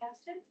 Caston?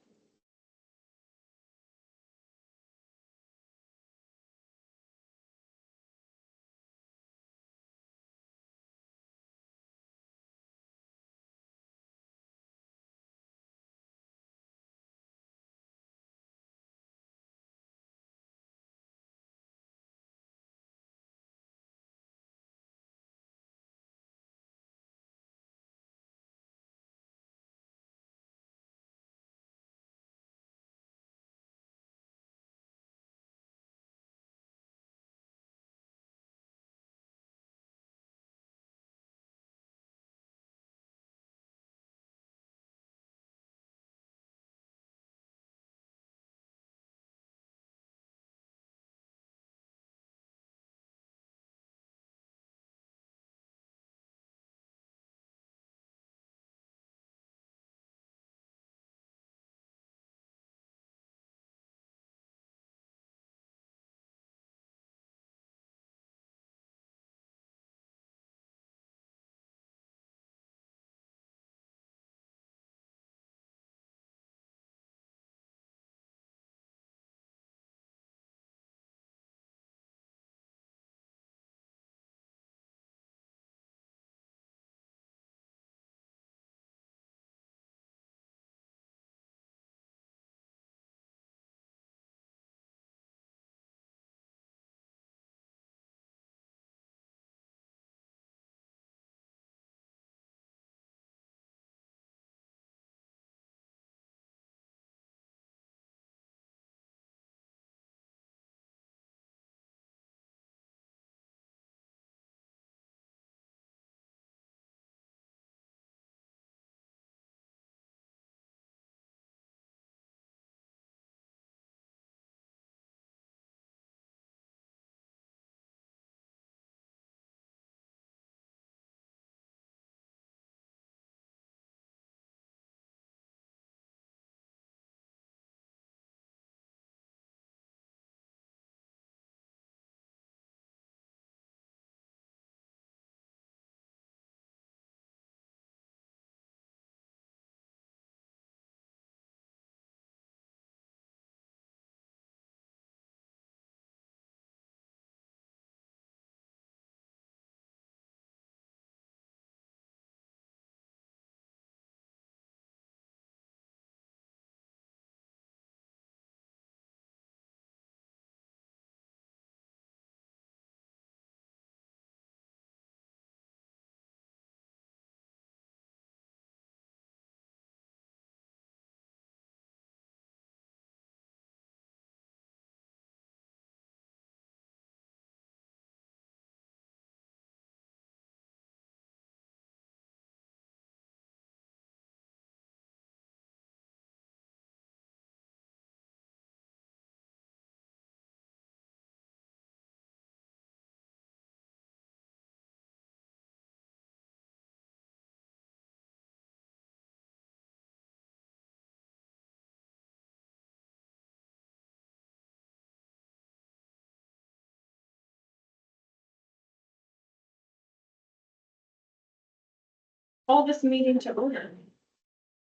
Call this meeting to order.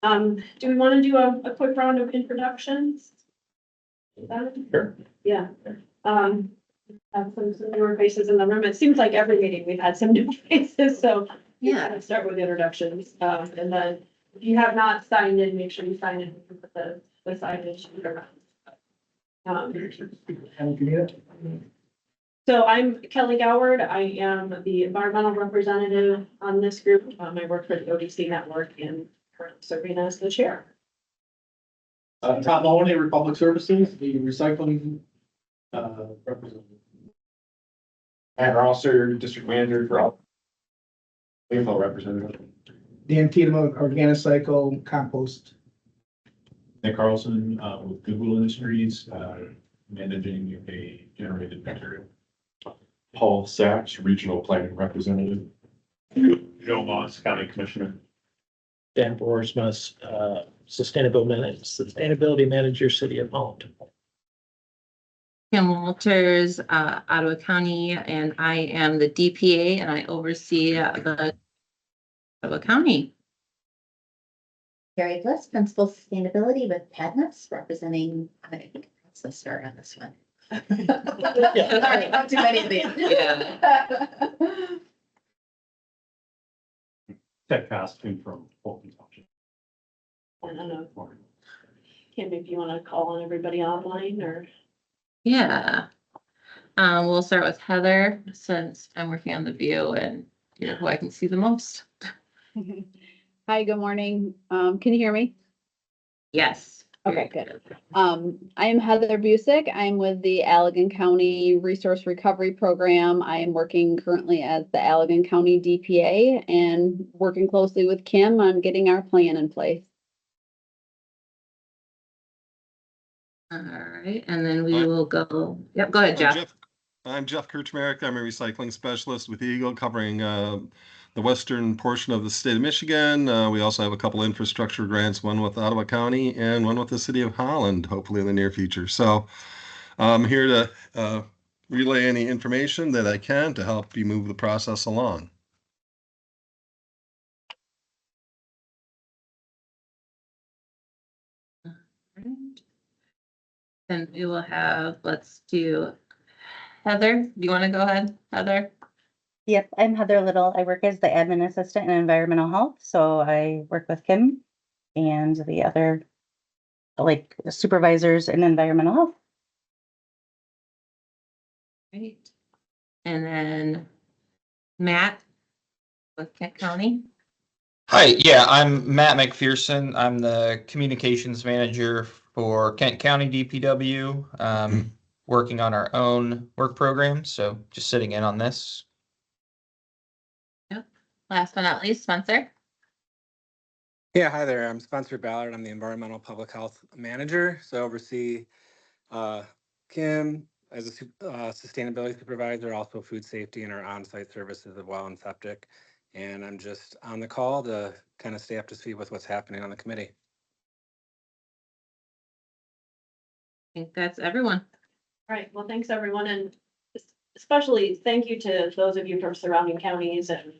Do we want to do a quick round of introductions? Sure. Yeah. Have some newer faces in the room. It seems like every meeting we've had some new faces, so Yeah, start with introductions. And then if you have not signed in, make sure you sign in with the signage around. So I'm Kelly Goward. I am the environmental representative on this group. I work for the ODC network and currently serving as the chair. Tom Mahoney, Republic Services, the recycling, representative. Matt Rosser, district manager for all. Landfill representative. Dan Tiedemann, Organicycle Compost. Nick Carlson, with Goodwill Industries, managing a generated material. Paul Sachs, Regional Planning Representative. Joe Moss, County Commissioner. Dan Boersma, Sustainability Manager, City of Holland. Kim Walters, Ottawa County, and I am the DPA and I oversee the Ottawa County. Carrie Bliss, Principal Sustainability with Padnuts, representing, I think that's the start on this one. Sorry, not too many of these. Yeah. Tech costume from Fulton Township. I don't know. Kim, if you wanna call on everybody online or? Yeah. We'll start with Heather, since I'm working on the view and you're who I can see the most. Hi, good morning. Can you hear me? Yes. Okay, good. I am Heather Busick. I'm with the Allegan County Resource Recovery Program. I am working currently as the Allegan County DPA and working closely with Kim on getting our plan in place. All right, and then we will go, yep, go ahead, Jeff. I'm Jeff Kirchmerich. I'm a recycling specialist with Eagle, covering the western portion of the state of Michigan. We also have a couple infrastructure grants, one with Ottawa County and one with the city of Holland, hopefully in the near future. So I'm here to relay any information that I can to help you move the process along. And we will have, let's do Heather. Do you want to go ahead, Heather? Yep, I'm Heather Little. I work as the admin assistant in environmental health, so I work with Kim and the other like supervisors in environmental health. Great. And then Matt with Kent County. Hi, yeah, I'm Matt McPherson. I'm the communications manager for Kent County DPW, working on our own work program, so just sitting in on this. Yep. Last but not least, Spencer. Yeah, hi there. I'm Spencer Ballard. I'm the Environmental Public Health Manager. So I oversee Kim as a sustainability supervisor, also food safety and our on-site services of well and septic. And I'm just on the call to kind of stay up to speed with what's happening on the committee. I think that's everyone. All right, well, thanks everyone, and especially thank you to those of you from surrounding counties and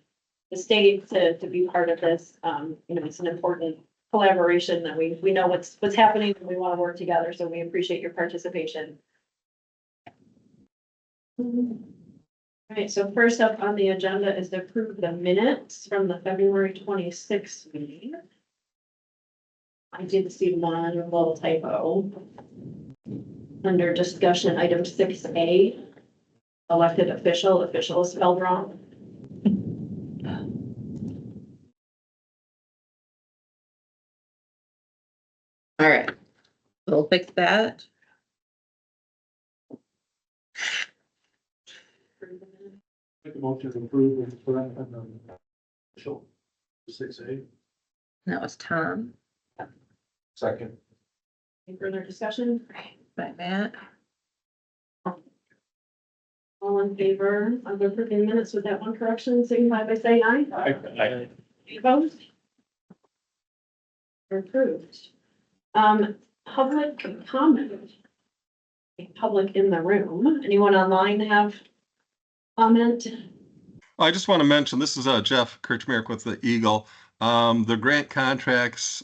the state to be part of this. You know, it's an important collaboration that we know what's happening and we want to work together, so we appreciate your participation. All right, so first up on the agenda is to approve the minutes from the February 26th meeting. I did see one little typo. Under discussion, item 6A, elected official is spelled wrong. All right, we'll fix that. Make a motion to approve and put on official 6A. That was Tom. Second. Any further discussion? By Matt. All in favor of approving minutes with that one correction, signify by saying aye. I Any opposed? Approved. Public comment. Public in the room. Anyone online have comment? I just want to mention, this is Jeff Kirchmerich with the Eagle. The grant contracts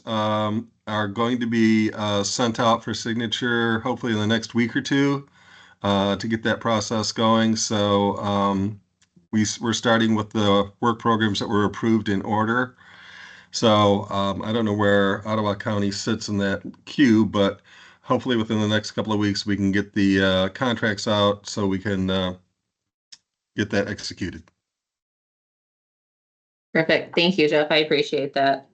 are going to be sent out for signature hopefully in the next week or two to get that process going. So we're starting with the work programs that were approved in order. So I don't know where Ottawa County sits in that queue, but hopefully within the next couple of weeks we can get the contracts out so we can get that executed. Perfect. Thank you, Jeff. I appreciate that.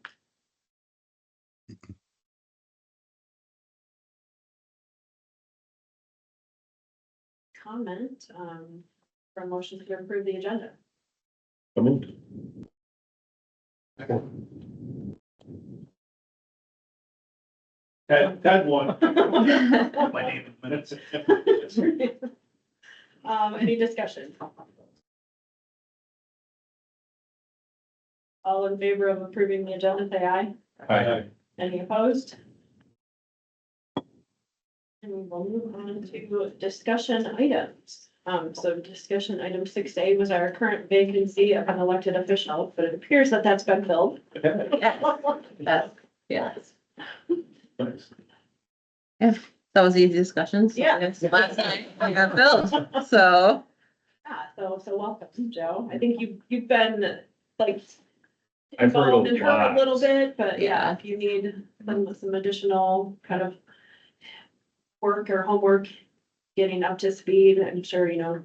Comment for a motion to approve the agenda. So moved. Ted won. My name in minutes. Any discussion? All in favor of approving the agenda, say aye. Aye. Any opposed? And we will move on to discussion items. So discussion item 6A was our current vacancy of an elected official, but it appears that that's been filled. Yes. Yeah. Thanks. Yeah, that was easy discussion. So Yeah. yes, last night I got billed, so. Yeah, so welcome, Joe. I think you've been like I've heard involved a in her a lot. little bit, but yeah, Yeah. if you need some additional kind of work or homework, getting up to speed, I'm sure,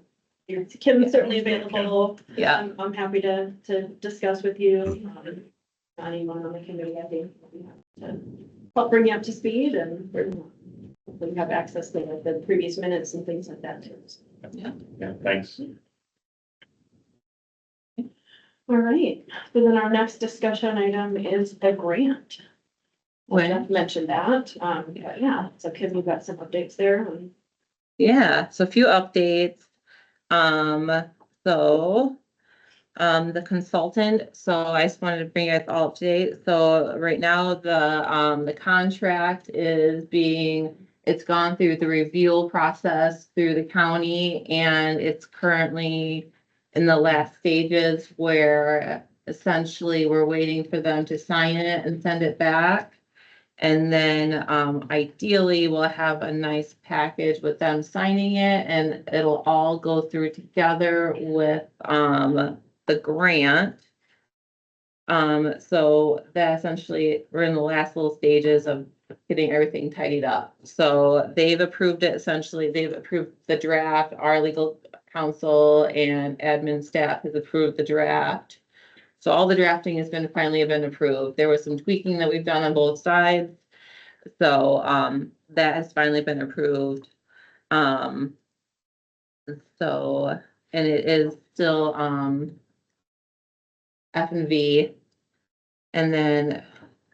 Kim's certainly available. Yeah, I'm happy to discuss with you. Anyone on the committee, I think, to help bring you up to speed and hopefully have access to the previous minutes and things like that too. Yeah, thanks. All right, so then our next discussion item is the grant. When? Jeff mentioned that, but yeah, so Kim, you've got some updates there. yeah, so a few updates. So, the consultant, so I just wanted to bring you guys all up to date. So right now, the contract is it's gone through the review process through the county, and it's currently in the last stages where essentially we're waiting for them to sign it and send it back. And then, ideally, we'll have a nice package with them signing it, and it'll all go through together with, the grant. So that essentially, we're in the last little stages of getting everything tidied up. So they've approved it, essentially, they've approved the draft, our legal counsel and admin staff has approved the draft. So all the drafting has finally been approved. There was some tweaking that we've done on both sides. So, that has finally been approved. So, and it is still, F and V. And then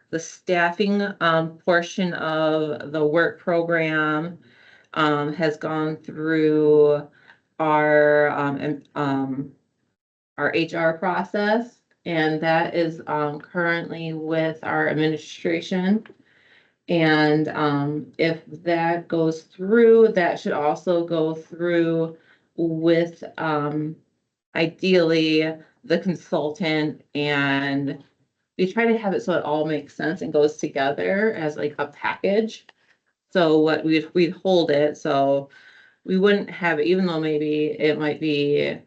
the staffing, portion of the work program, has gone through our, our HR process. And that is, currently with our administration. And if that goes through, that should also go through with ideally the consultant, and we try to have it so it all makes sense and goes together as like a package. So what we'd hold it, so we wouldn't have, even though maybe it might be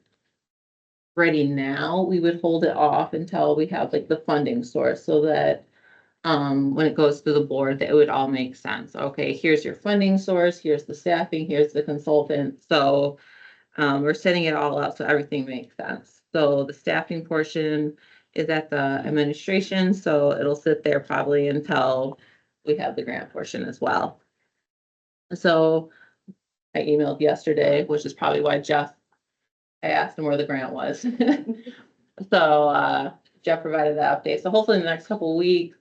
ready now, we would hold it off until we have like the funding source so that when it goes to the board, that it would all make sense. Okay, here's your funding source, here's the staffing, here's the consultant. So we're setting it all up so everything makes sense. So the staffing portion is at the administration, so it'll sit there probably until we have the grant portion as well. So I emailed yesterday, which is probably why I asked him where the grant was. So Jeff provided that update. So hopefully in the next couple of weeks.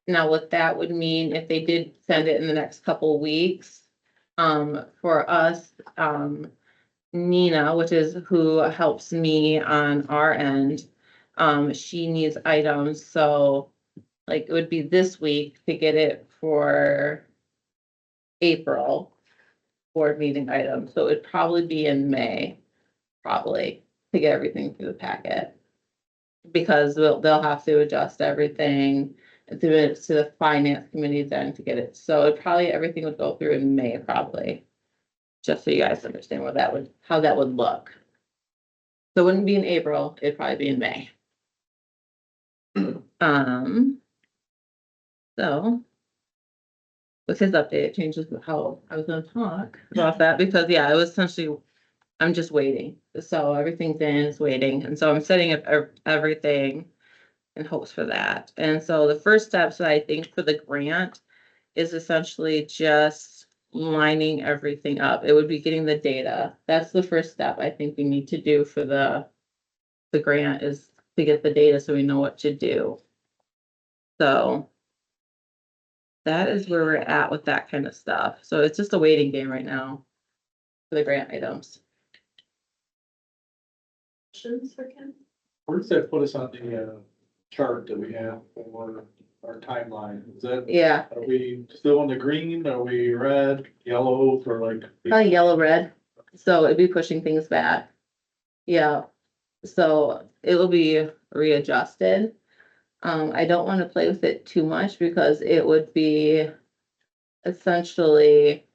Now, what that would mean, if they did send it in the next couple of weeks, for us, Nina, which is who helps me on our end, she needs items, so like it would be this week to get it for April board meeting items, so it would probably be in May, probably, to get everything through the packet. Because they'll have to adjust everything to the finance committee then to get it. So it probably, everything would go through in May probably. Just so you guys understand how that would look. So it wouldn't be in April, it'd probably be in May. So with his update, it changes how I was gonna talk about that because yeah, it was essentially, I'm just waiting. So everything's in, it's waiting. And so I'm setting up everything in hopes for that. And so the first steps that I think for the grant is essentially just lining everything up. It would be getting the data. That's the first step I think we need to do for the grant, is to get the data so we know what to do. So that is where we're at with that kind of stuff. So it's just a waiting game right now for the grant items. Questions for Kim? Where does that put us on the chart that we have for our timeline? Is that, Yeah, are we still in the green? Are we red, yellow for like? probably yellow, red. So it'd be pushing things back. Yeah, so it will be readjusted. I don't want to play with it too much because it would be essentially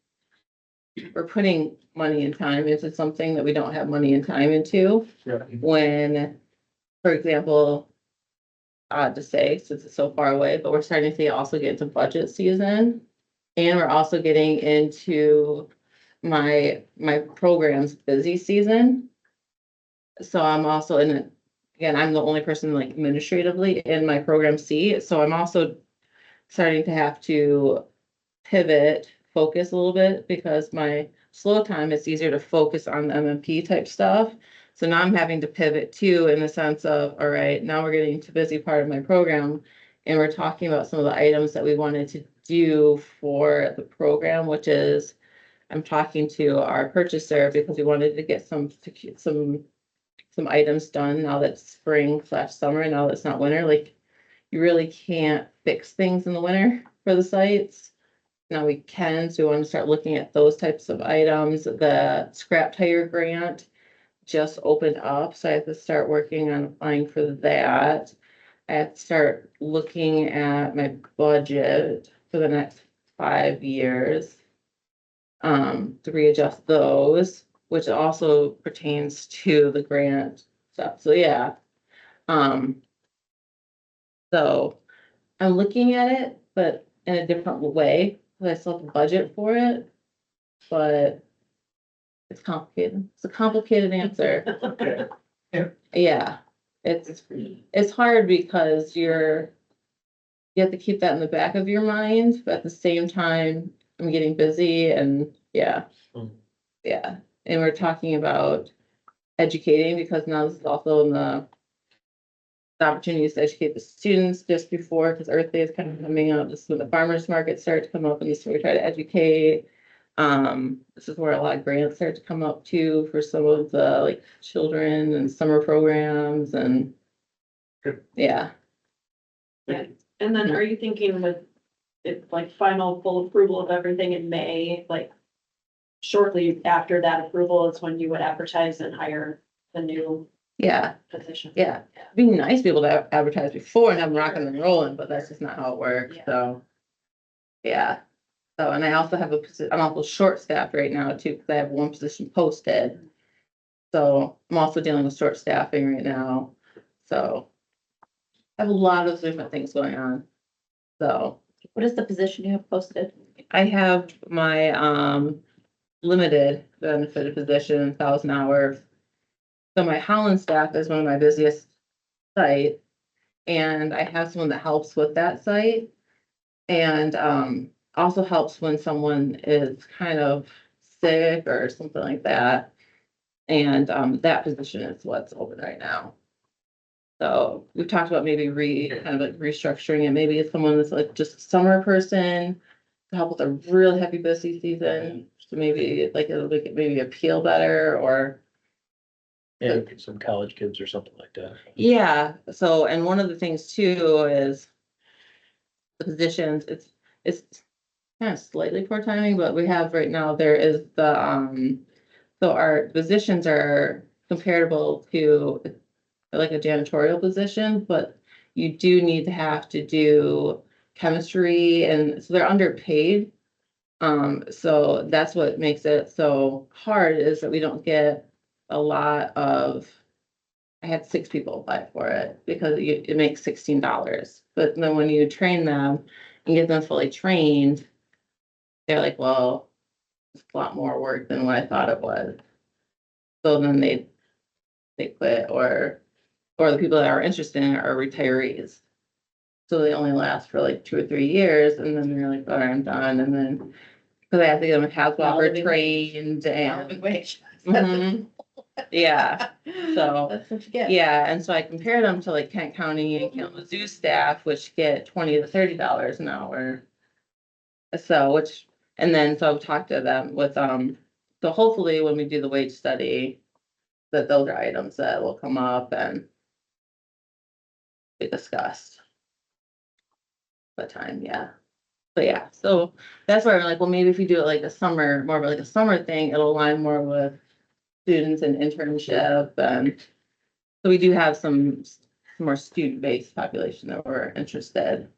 we're putting money and time into something that we don't have money and time into. Yeah. When, for example, odd to say since it's so far away, but we're starting to also get into budget season. And we're also getting into my program's busy season. So I'm also in it, again, I'm the only person like administratively in my program C, so I'm also starting to have to pivot, focus a little bit because my slow time, it's easier to focus on the MMP type stuff. So now I'm having to pivot too in the sense of, all right, now we're getting to busy part of my program and we're talking about some of the items that we wanted to do for the program, which is I'm talking to our purchaser because we wanted to get some items done now that spring/summer, now that it's not winter, like you really can't fix things in the winter for the sites. Now we can, so we want to start looking at those types of items. The scrap tire grant just opened up, so I have to start working on applying for that. I have to start looking at my budget for the next 5 years. To readjust those, which also pertains to the grant stuff. So yeah. So I'm looking at it, but in a different way. I still have a budget for it, but it's complicated. It's a complicated answer. Okay. Yeah, it's hard because you have to keep that in the back of your mind, but at the same time, I'm getting busy and yeah. Yeah, and we're talking about educating because now this is also in the opportunities to educate the students just before, because Earth Day is kind of coming up. This is when the farmers market start to come up and this is where we try to educate. This is where a lot of grants start to come up too for some of the like children and summer programs and Good. yeah. Yeah, and then are you thinking with it like final full approval of everything in May, like shortly after that approval is when you would advertise and hire the new Yeah, position? yeah. It'd be nice to be able to advertise before and have them rocking and rolling, but that's just not how it works, Yeah. so. Yeah, so, and I also have I'm also short staffed right now too, because I have one position posted. So I'm also dealing with short staffing right now, so. I have a lot of different things going on, so. What is the position you have posted? I have my, limited benefited position, 1,000 hours. So my Holland staff is one of my busiest sites. And I have someone that helps with that site. And, also helps when someone is kind of sick or something like that. And, that position is what's open right now. So we've talked about maybe kind of like restructuring it. Maybe if someone that's like just a summer person to help with a real heavy busy season, so maybe like it'll make it maybe appeal better or. Yeah, some college kids or something like that. Yeah, so, and one of the things too is the positions, it's kind of slightly poor timing, but we have right now, there is the, so our positions are comparable to like a janitorial position, but you do need to have to do chemistry and so they're underpaid. So that's what makes it so hard is that we don't get a lot of. I had 6 people apply for it because it makes $16. But then when you train them and get them fully trained, they're like, well, it's a lot more work than what I thought it was. So then they quit or the people that are interested in it are retirees. So they only last for like 2 or 3 years and then they're like, all right, I'm done. And then because I have to get them a house walker trained and. Mhm. Yeah, so. That's what you get. Yeah, and so I compared them to like Kent County and Kalamazoo staff, which get $20 to $30 an hour. So, so I've talked to them with, so hopefully when we do the wage study, that those are items that will come up and be discussed. The time, yeah. But yeah, so that's where I'm like, well, maybe if you do it like a summer, more of like a summer thing, it'll align more with students and internship and so we do have some more student-based population that were interested.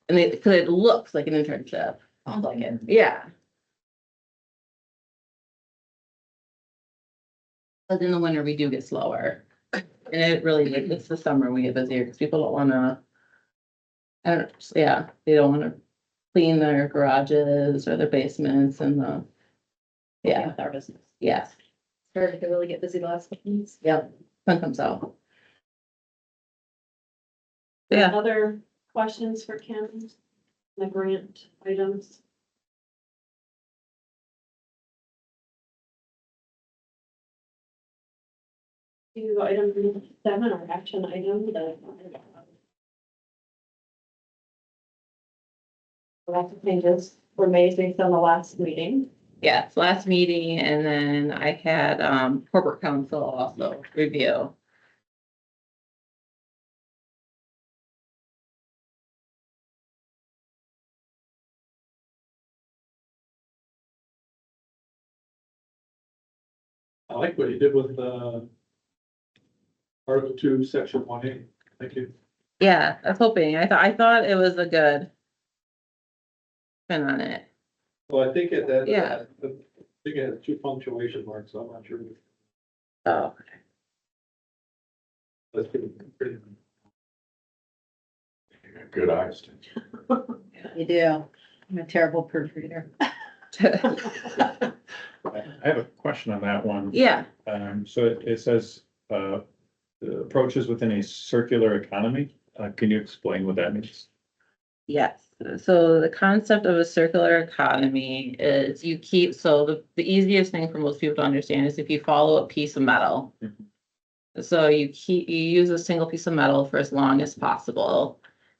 And because it looks like an internship. Sounds like it. Yeah. But in the winter, we do get slower. And it really, it's the summer we get busier because people don't wanna. I don't, yeah, they don't wanna clean their garages or their basements and the. Yeah, With our business. yes, Started to really get busy the last couple weeks. yep, sun comes out. Yeah, Other questions for Kim? The grant items? Do item 7 or action item that. Lots of changes were made based on the last meeting. yes, last meeting and then I had corporate council also review. I like what you did with, Article 2, Section 1A. Thank you. Yeah, I was hoping, I thought it was a good spin on it. Well, I think it, that, Yeah. I think it has 2 punctuation marks, so I'm not sure. Oh, That's pretty. Good eyes. You do. I'm a terrible proofreader. I have a question on that one. yeah, So it says, the approaches within a circular economy. Can you explain what that means? yes. So the concept of a circular economy is you keep, so the easiest thing for most people to understand is if you follow a piece of metal. So you use a single piece of metal for as long as possible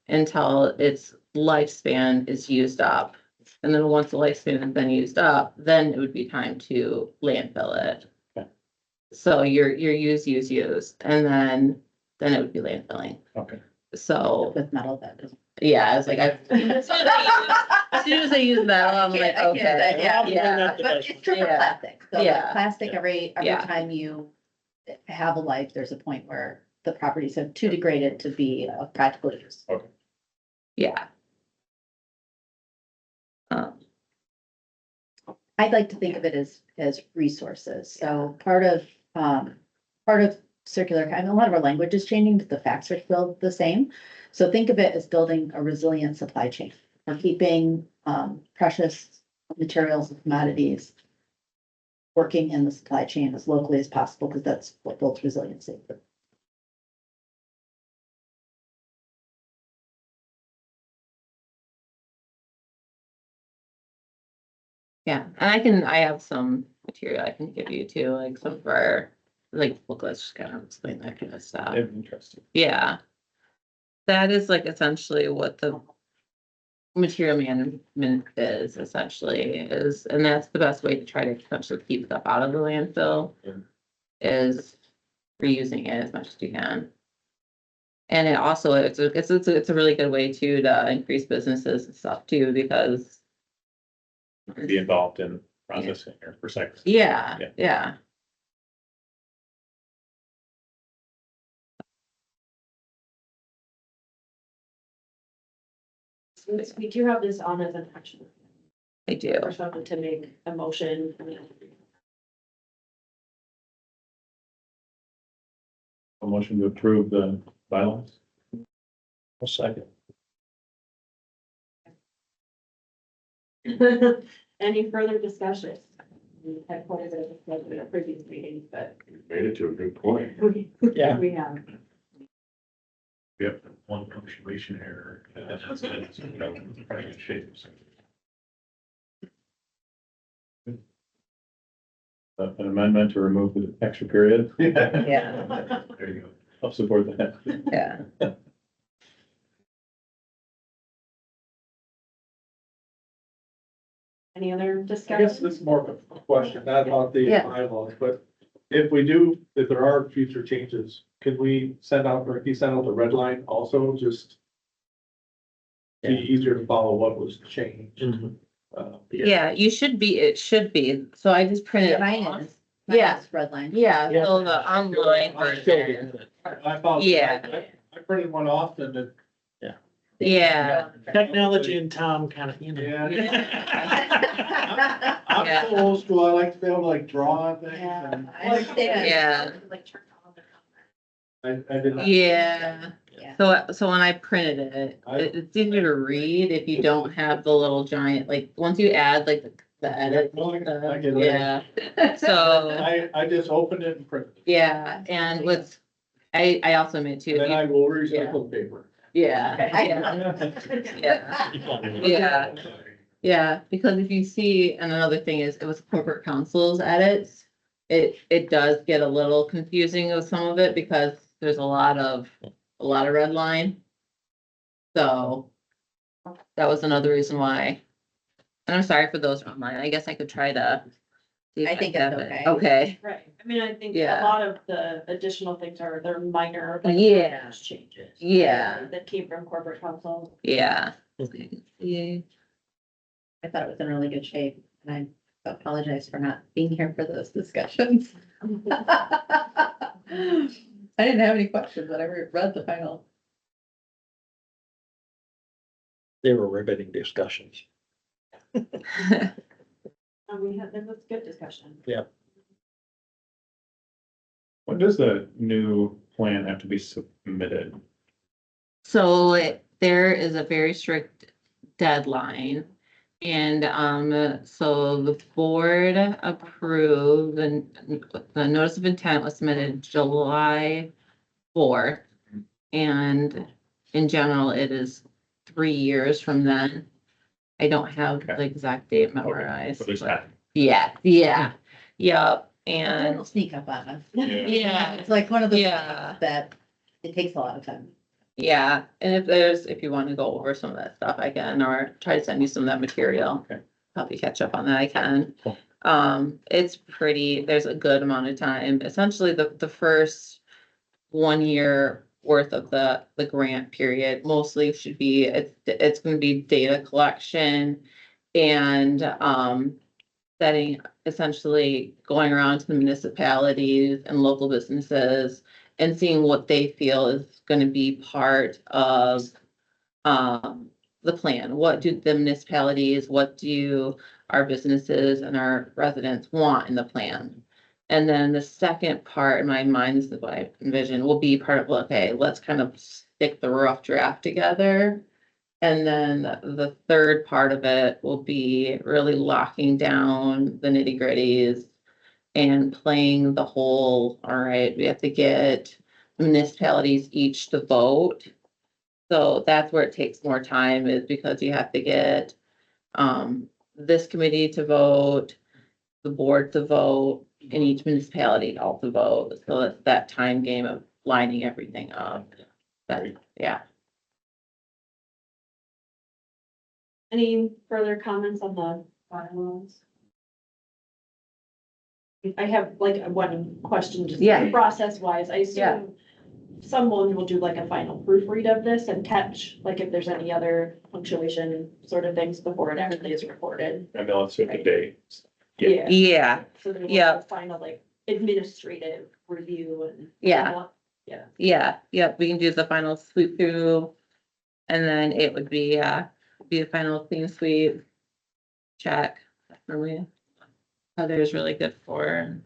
until its lifespan is used up. And then once the lifespan has been used up, then it would be time to landfill it. Okay. So your use, and then it would be landfilling. Okay. So, With metal that doesn't. yeah, it's like as soon as I use metal, I'm like, I get it, okay, yeah. yeah. But it's triple Yeah. plastic, so Yeah. like plastic, every Yeah. time you have a life, there's a point where the properties have too degraded to be of practical use. Yeah. I'd like to think of it as resources, so part of circular, I mean, a lot of our language is changing, but the facts are still the same. So think of it as building a resilient supply chain, or keeping precious materials and commodities working in the supply chain as locally as possible, because that's what builds resiliency. Yeah, and I have some material I can give you too, like some of our, like, booklets, just kind of explain that kind of stuff. Interesting. Yeah. That is like essentially what the material management is essentially and that's the best way to try to essentially keep stuff out of the landfill. Yeah. Is reusing it as much as you can. And it also, it's a really good way too to increase businesses and stuff too, because. Be involved in processing or recycling. Yeah, Yeah. yeah. We do have this on as an action, I do. or something to make a motion. A motion to approve the bylaws. A second. Any further discussion? We had quite a bit of discussion in a previous meeting, but Made it to a good point. Yeah. we have. We have one punctuation error. That's good. Probably in shape. An amendment to remove the extra period. Yeah, There you go. I'll support that. yeah. Any other I guess discussion? this is more of a question, not about the Yeah. bylaws, but if there are future changes, can we send out, or can you send out the red line also, just be easier to follow what was changed? Yeah, it should be. So I just printed. Mine is. Yeah. Red line. Yeah, so the online version. I found. Yeah. I I printed one off and it, Yeah. Technology and Tom kind of, yeah. Yeah. I'm Yeah. so old school, I like to be able to like draw on things and I understand. Yeah. Like turn on the camera. I did not. Yeah. Yeah. So when I printed it, it's easier to read if you don't have the little giant, like, once you add like the edit. I get it. Yeah, so, I just opened it and printed it. yeah, and with, I also made too. And then I will recycle paper. Yeah, yeah, yeah, yeah, because if you see, and another thing is, it was corporate counsel's edits. It does get a little confusing with some of it because there's a lot of red line. So that was another reason why. And I'm sorry for those online. I guess I could try to. See if I think it's have it. okay. Okay, Right, I mean, I think a Yeah. lot of the additional things are, they're minor. like, Yeah. Changes. Yeah. That came from corporate counsel. yeah. Yeah. I thought it was in really good shape, and I apologize for not being here for those discussions. I didn't have any questions, but I read the final. they were riveting discussions. And we had, it was good discussion. When does the new plan have to be submitted? So there is a very strict deadline. And so the board approved and the notice of intent was submitted July 4th. And in general, it is 3 years from then. I don't have the exact date memorized. At least but- that. Yeah, yep, and Sneak up on us. yeah, It's like one of the Yeah. things that it takes a lot of time. yeah, and if you want to go over some of that stuff, I can, or try to send you some of that material. Okay. Help you catch up on that, I can. Cool. It's there's a good amount of time, essentially the first 1 year worth of the grant period mostly should be, it's gonna be data collection and, setting, essentially going around to the municipalities and local businesses and seeing what they feel is gonna be part of, the plan. What do the municipalities, what do our businesses and our residents want in the plan? And then the second part in my mind, this is what I envision, will be part of, okay, let's kind of stick the rough draft together. And then the third part of it will be really locking down the nitty gritties and playing the whole, all right, we have to get municipalities each to vote. So that's where it takes more time, is because you have to get this committee to vote, the board to vote, and each municipality all to vote. So it's that time game of lining everything up. That, yeah. Any further comments on the bylaws? I have like one question, just Yeah. process wise, I Yeah. assume someone will do like a final proofread of this and catch, like if there's any other punctuation sort of things before it actually is recorded. And they'll insert the date. Yeah. Yeah, So then Yeah. we'll final like administrative review and. Yeah. Yep, we can do the final sweep through. And then it would be the final clean sweep. Check. Really, Heather's really good for.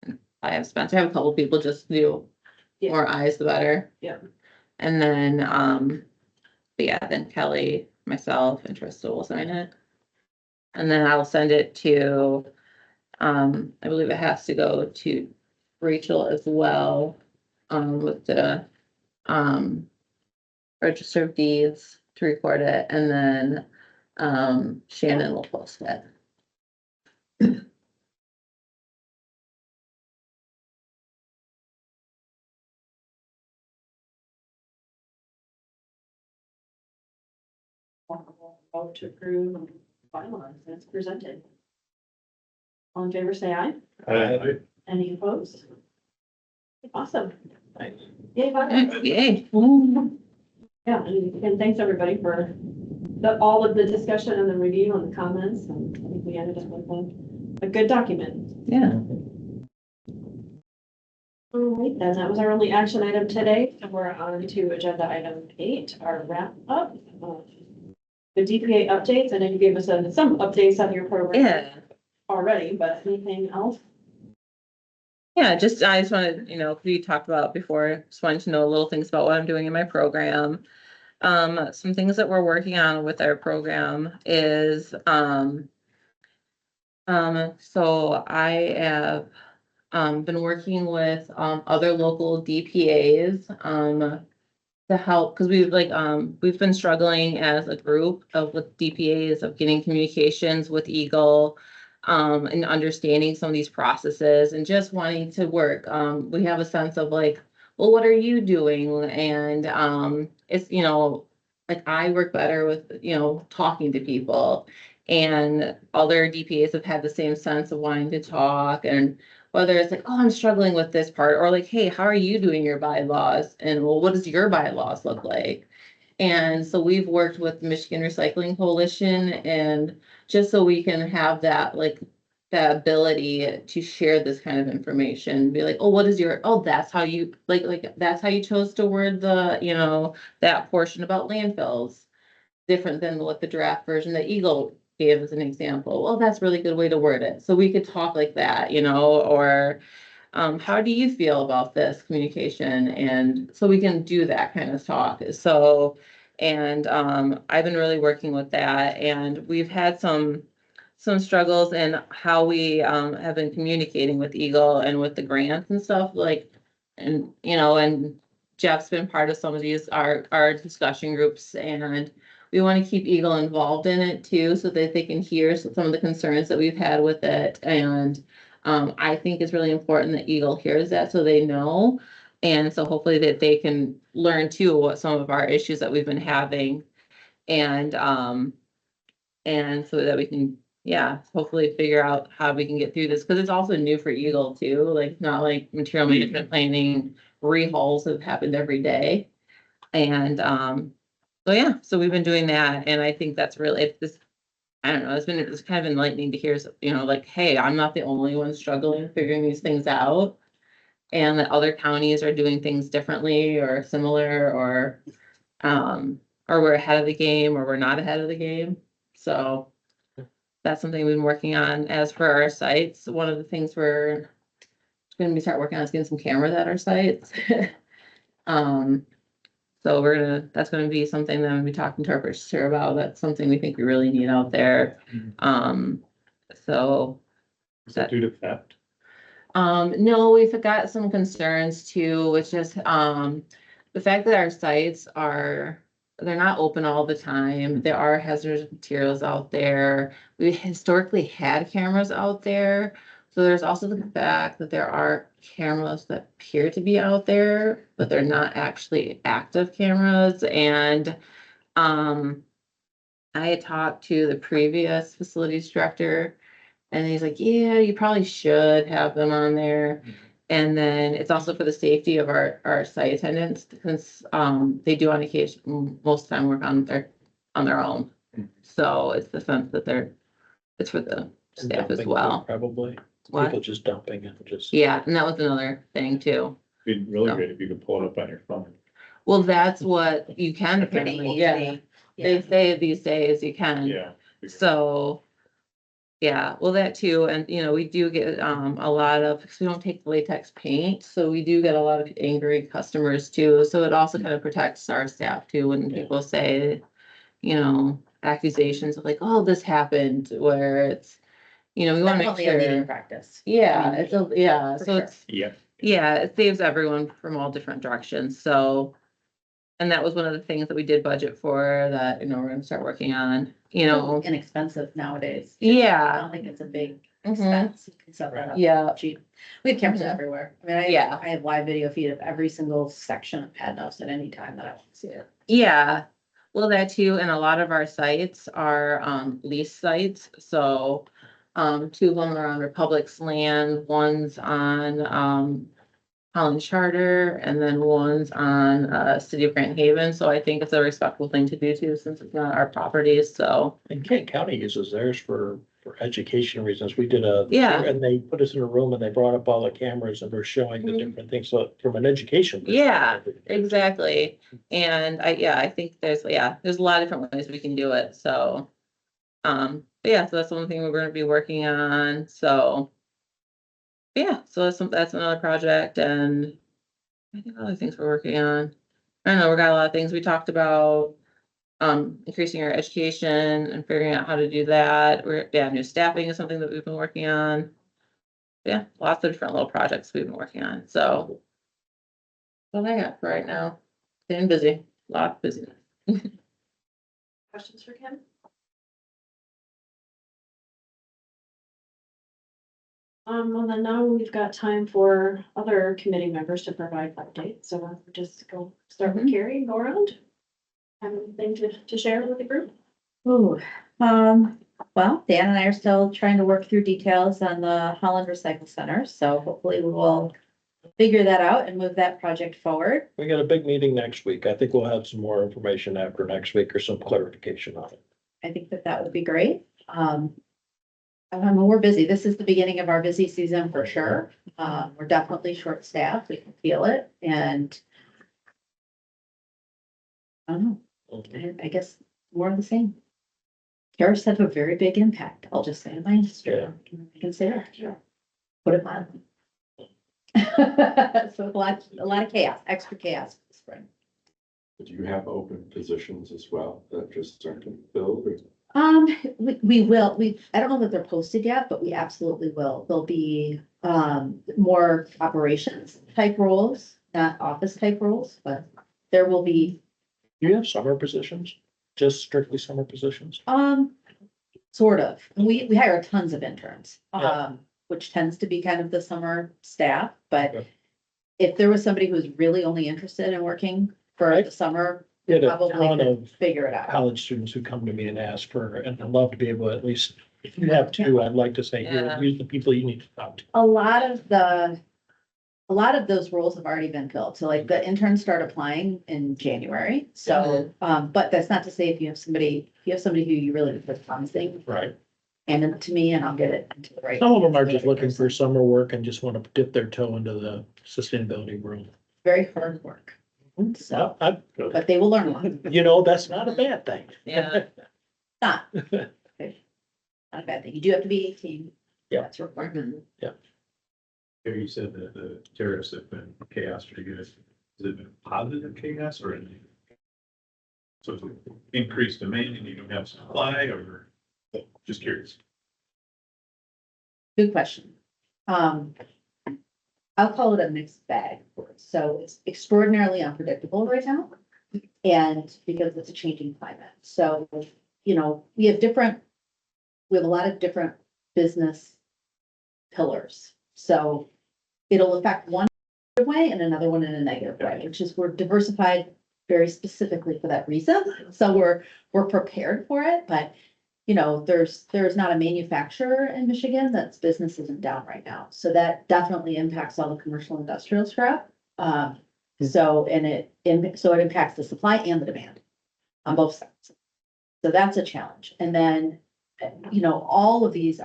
And I have Spencer, I have a couple people just do Yeah. more eyes, the better. Yeah. And then, but yeah, then Kelly, myself, and Trista will sign it. And then I'll send it to, I believe it has to go to Rachel as well, with the, register of deeds to record it, and then, Shannon will post it. Vote to approve and finalize as presented. All in favor, say aye. Any opposed? Awesome. Yay, bye. Yay. Yeah, and thanks everybody for all of the discussion and the review and the comments, and I think we ended up with a good document. Yeah. Oh, All right, then that was our only action item today. So we're on to agenda item 8, our wrap up. The DPA updates. I know you gave us some updates on your program Yeah. already, but anything else? Yeah, I just wanted, we talked about before, just wanted to know little things about what I'm doing in my program. Some things that we're working on with our program is, so I have, been working with, other local DPAs, to help, because we've been struggling as a group with DPAs of getting communications with Eagle, and understanding some of these processes and just wanting to work. We have a sense of like, well, what are you doing? And, it's, like I work better with, talking to people, and other DPAs have had the same sense of wanting to talk, and whether it's like, oh, I'm struggling with this part, or like, hey, how are you doing your bylaws? And well, what does your bylaws look like? And so we've worked with the Michigan Recycling Coalition, and just so we can have that, like, that ability to share this kind of information, be like, oh, what is your, oh, that's how you, that's how you chose to word the, that portion about landfills, different than what the draft version that Eagle gave as an example. Well, that's a really good way to word it. So we could talk like that, or how do you feel about this communication? And so we can do that kind of talk. So, and I've been really working with that, and we've had some struggles in how we have been communicating with Eagle and with the grants and stuff, like, and and Jeff's been part of some of these our discussion groups, and we want to keep Eagle involved in it too, so that they can hear some of the concerns that we've had with it. And I think it's really important that Eagle hears that, so they know. And so hopefully that they can learn too what some of our issues that we've been having. And so that we can, hopefully figure out how we can get through this, because it's also new for Eagle too. Like, it's not like material management planning rehauls have happened every day. And so we've been doing that, and I think that's really, I don't know, it's kind of enlightening to hear, like, hey, I'm not the only one struggling figuring these things out, and that other counties are doing things differently or similar, or we're ahead of the game, or we're not ahead of the game. So that's something we've been working on. As for our sites, one of the things we're going to start working on is getting some cameras at our sites. So that's gonna be something that I'm gonna be talking to our purchaser about. That's something we think we really need out there. So. Is that due to theft? No, we've got some concerns too, which is, the fact that our sites they're not open all the time. There are hazardous materials out there. We historically had cameras out there. So there's also the fact that there are cameras that appear to be out there, but they're not actually active cameras. And I had talked to the previous facilities director, and he's like, yeah, you probably should have them on there. And then it's also for the safety of our site attendants, because they do on occasion, most of the time, work on their own. So it's the sense that it's for the staff as Dumping, well. Probably. What? People just dumping and just. Yeah, and that was another thing too. It'd be really So. great if you could pull it up on your phone. Well, that's what you can apparently, yeah. They say these days you can. Yeah. So, yeah, well, that too, and we do get a lot of, because we don't take latex paint, so we do get a lot of angry customers too. So it also kind of protects our staff too when people say, accusations of like, oh, this happened, where it's, we want to make sure. Practice. Yeah, so sure. it's, Yeah. it saves everyone from all different directions. So, and that was one of the things that we did budget for, that, we're gonna start working on, Inexpensive nowadays. I Yeah. don't think it's a big Mhm. expense. You can set that up Yeah. cheap. We have cameras Mhm. everywhere. I mean, Yeah. I have live video feed of every single section of Pad Notes at any time that I want to see it. Yeah, well, that too, and a lot of our sites are lease sites, so two of them are on Republic's land, one's on Holland Charter, and then one's on City of Grand Haven. So I think it's a respectful thing to do too, since it's not our property. So And Kent County uses theirs for for education reasons. We did Yeah. and they put us in a room and they brought up all the cameras and they're showing the different things. So from an education. Yeah, perspective, exactly. And I think there's a lot of different ways we can do it, so. But yeah, so that's one thing we're gonna be working on, so. Yeah, so that's another project, and I think other things we're working on. I don't know, we got a lot of things we talked about. Increasing our education and figuring out how to do that. New staffing is something that we've been working on. Yeah, lots of different little projects we've been working on, so. That's all I got for right now. Staying busy, a lot of busyness. Questions for Kim? Well, then now we've got time for other committee members to provide updates, so we'll just go start with Carrie and go around. Have anything to share with the group? Ooh, well, Dan and I are still trying to work through details on the Holland Recycle Center, so hopefully we will figure that out and move that project forward. We got a big meeting next week. I think we'll have some more information after next week or some clarification on it. I think that would be great. We're busy. This is the beginning of our busy season for sure. We're definitely short-staffed. We can feel it, and I don't know. I guess more of the same. Tariffs have a very big impact. I'll just say in my industry. I can say that. Sure. Put it on. So a lot of chaos, extra chaos this spring. Do you have open positions as well that just aren't gonna be filled? Or? We will. I don't know that they're posted yet, but we absolutely will. There'll be more operations type roles, not office type roles, but there will be. Do you have summer positions? Just strictly summer positions? Sort of. We hire tons of interns, Yeah. which tends to be kind of the summer staff, but Okay. if there was somebody who was really only interested in working for the summer, We had a probably ton could of figure it out. college students who come to me and ask for, and I'd love to be able to at least, if you have two, I'd like to say, here, Yeah. here's the people you need to talk to. A lot of those roles have already been filled. So like the interns start applying in January. So, but that's not to say if you have somebody who you really think promising, Right. hand it to me and I'll get it into the right. Some of them are just looking for summer work and just want to dip their toe into the sustainability world. Very hard work. So, I- but they will learn a lot. You know, that's not a bad thing. Yeah. Not. Not a bad thing. You do have to be 18. Yeah. That's required. Here you said that the tariffs have been chaos for you guys. Has it been positive chaos or anything? So it's increased demand and you don't have supply, or just curious? Good question. I'll call it a mixed bag. So it's extraordinarily unpredictable right now. And because it's a changing climate. So, we have a lot of different business pillars. So it'll affect one way and another one in a negative way, which is we're diversified very specifically for that reason. So we're prepared for it, but there's not a manufacturer in Michigan that's business isn't down right now. So that definitely impacts all the commercial industrial scrap. So it impacts the supply and the demand on both sides. So that's a challenge. And then, all of these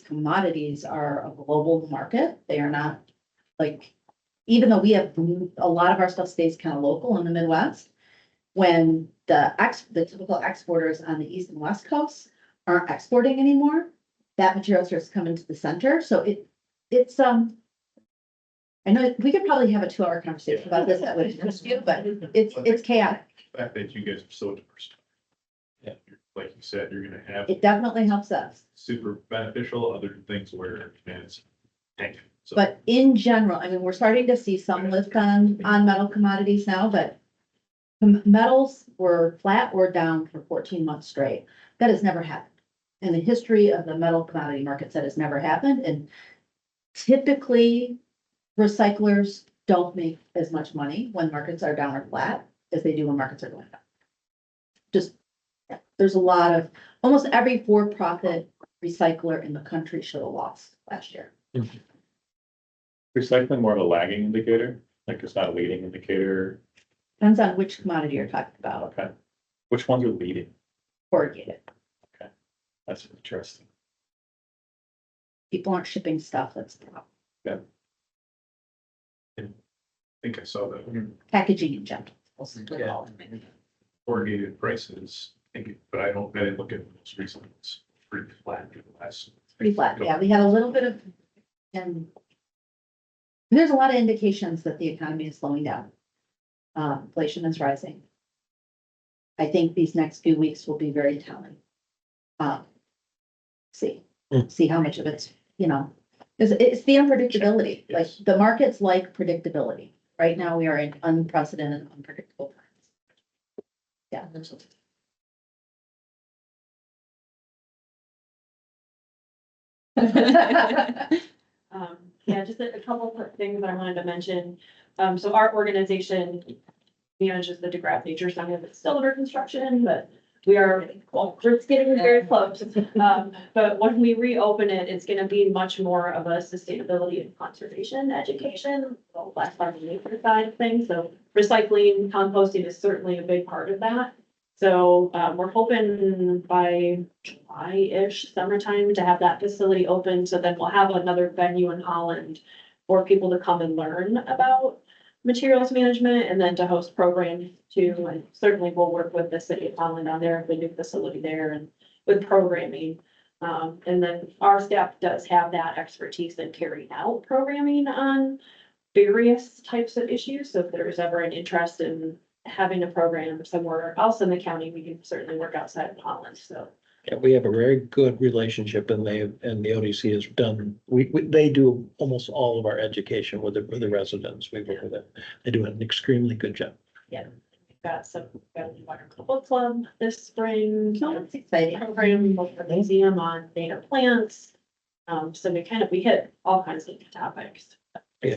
commodities are a global market. They are not like, even though we have a lot of our stuff stays kind of local in the Midwest, when the typical exporters on the East and West coasts aren't exporting anymore, that material starts coming to the center. So it's I know we could probably have a 2-hour conversation about this that would interest you, but it's chaotic. The fact that you guys are so diverse. Yeah. Like you said, you're gonna have It definitely helps us. super beneficial, other things where it's tanking. So But in general, we're starting to see some lift on metal commodities now, but metals were flat or down for 14 months straight. That has never happened. In the history of the metal commodity markets, that has never happened. And typically, recyclers don't make as much money when markets are down or flat as they do when markets are going up. There's a lot of, almost every for-profit recycler in the country showed a loss last year. recycling more of a lagging indicator, like it's not a leading indicator. Depends on which commodity you're talking about. Okay. Which ones are leading? Corrugated. That's interesting. people aren't shipping stuff, that's the problem. I think I saw that Packaging in general. Yeah. corrugated prices, but I didn't look at the most recent, it's pretty flat in the last. Pretty flat, yeah, we had a little bit of, and there's a lot of indications that the economy is slowing down. Inflation is rising. I think these next few weeks will be very telling. See how much of it's, it's the unpredictability, like Yes. the markets like predictability. Right now, we are in unprecedented, unpredictable times. Yeah. Yeah, just a couple of things that I wanted to mention. So our organization manages the DeGraff Nature Center that's still under construction, but it's getting very close. But when we reopen it, it's gonna be much more of a sustainability and conservation education, less on the nature side of things. So recycling, composting is certainly a big part of that. So, we're hoping by July-ish, summertime, to have that facility open, so then we'll have another venue in Holland for people to come and learn about materials management and then to host programs too. And certainly we'll work with the city of Holland on their new facility there and with programming. And then our staff does have that expertise in carrying out programming on various types of issues. So if there's ever an interest in having a program somewhere else in the county, we can certainly work outside of Holland, so. Yeah, we have a very good relationship and the ODC has done, they do almost all of our education with the residents. We work with them. They do an extremely good job. Yeah, we've got a environmental book club this spring. Oh, that's exciting. Program, both the museum on native plants. So we hit all kinds of topics. Yeah.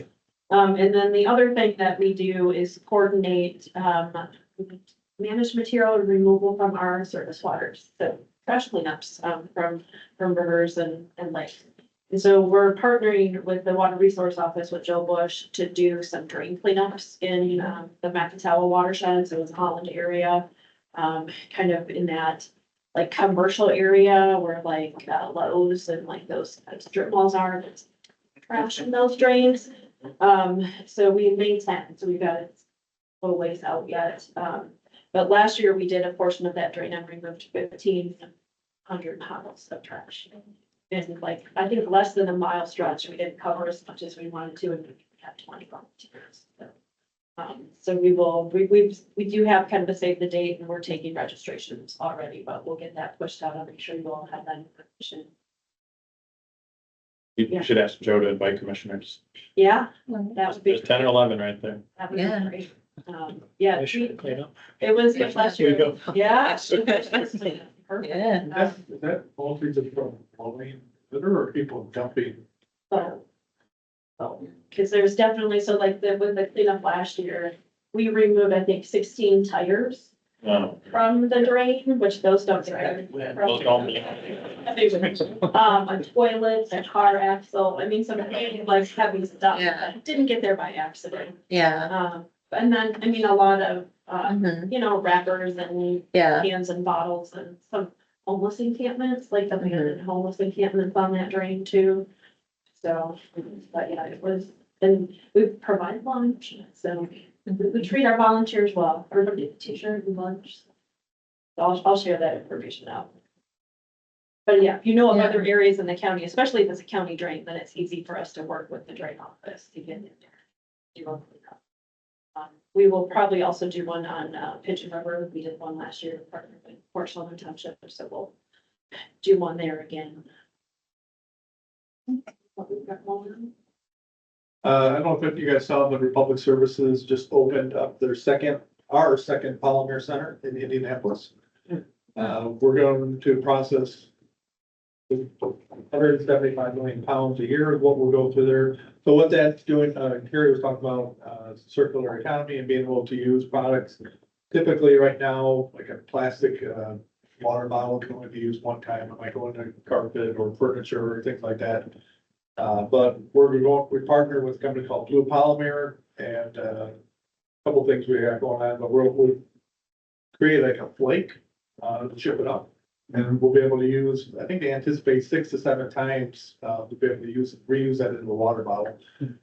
And then the other thing that we do is coordinate, managed material removal from our surface waters. So trash cleanups, from rivers and lakes. And so we're partnering with the Water Resource Office with Joe Bush to do some drain cleanups in, the Macatawa watershed, so it's Holland area. Kind of in that like commercial area where like, Lowe's and like those strip malls are, there's trash in those drains. So we maintain, so we've got it a little ways out yet. But last year we did a portion of that drain and removed 1,500 pounds of trash. And like, I think less than a mile stretch, we didn't cover as much as we wanted to, and we had 20 volunteers. So we do have kind of a save the date, and we're taking registrations already, but we'll get that pushed out. I'll make sure you all have that information. You should ask Joe to invite commissioners. Yeah, that would be, There's 10 or 11 right there. that would be Yeah. great. Yeah, I should clean up. it was good last There you year. go. Yeah. Perfect. Yeah. Is that mostly just from blowing, there are people dumping? So, cause there's definitely, so like with the cleanup last year, we removed, I think, 16 tires from the drain, which those don't. Those don't. A toilet, a car axle, I mean, some really like heavy stuff Yeah. that didn't get there by accident. Yeah. And then, I mean, a lot of, Mhm. wrappers and Yeah. cans and bottles and some homeless encampments, like the abandoned homeless encampments on that drain too. So, but yeah, it was, and we provide lunch, so we treat our volunteers well, everybody gets a t-shirt and lunch. So I'll share that information out. But yeah, if you know of Yeah. other areas in the county, especially if it's a county drain, then it's easy for us to work with the drain office to get in there. Do a cleanup. We will probably also do one on Pigeon River. We did one last year, partner with Port Sullivan Township, so we'll do one there again. What we've got going on. I don't know if you guys saw, but Republic Services just opened up our second polymer center in Indianapolis. We're going to process 175 million pounds a year is what we'll go through there. So what that's doing, Carrie was talking about, circular economy and being able to use products. Typically, right now, like a plastic, water bottle can only be used one time. It might go into carpet or furniture or things like that. But we partner with a company called Blue Polymer and, a couple things we have going on, but we'll create like a flake, to chip it up. And we'll be able to use, I think they anticipate 6 to 7 times, to be able to reuse that in the water bottle.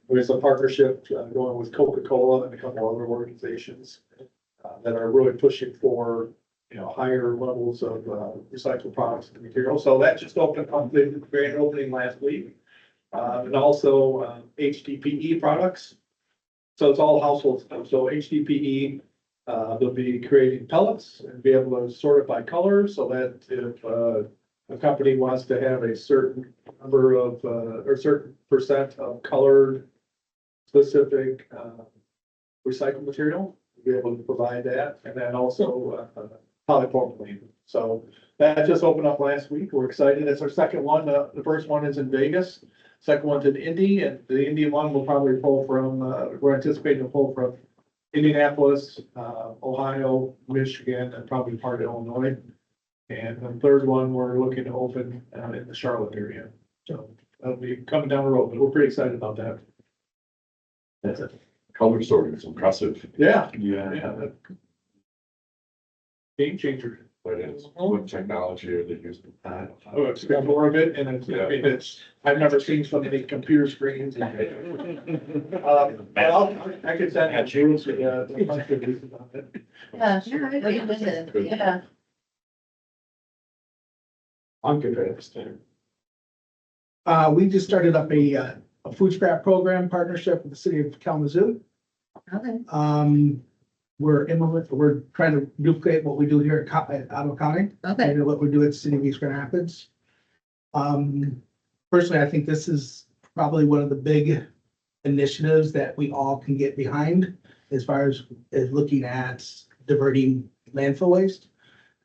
There's a partnership going with Coca-Cola and a couple other organizations that are really pushing for, higher levels of recycled products and materials. So that just opened up the grand opening last week. And also HDPE products. So it's all household stuff. So HDPE, they'll be creating pellets and be able to sort it by color so that if a company wants to have a certain number of, or certain percent of colored specific recycled material, be able to provide that. And then also polypropylene. So that just opened up last week. We're excited. It's our second one. The first one is in Vegas. Second one's in Indy, and the Indy one will probably pull from, we're anticipating to pull from Indianapolis, Ohio, Michigan, and probably part of Illinois. And the third one, we're looking to open in the Charlotte area. So that'll be coming down the road, but we're pretty excited about that. That's it. Color sorting is impressive. Yeah. Yeah. Game changer. What is, what technology are they using? Oh, it's got more of it, and I've never seen so many computer screens. I could send that to you. Yeah, sure. Yeah. I'm convinced. We just started up a food scrap program partnership with the city of Kalamazoo. Okay. We're trying to duplicate what we do here at Ottawa County. Okay. And what we do at City of East Grand Rapids. Personally, I think this is probably one of the big initiatives that we all can get behind as far as looking at diverting landfill waste.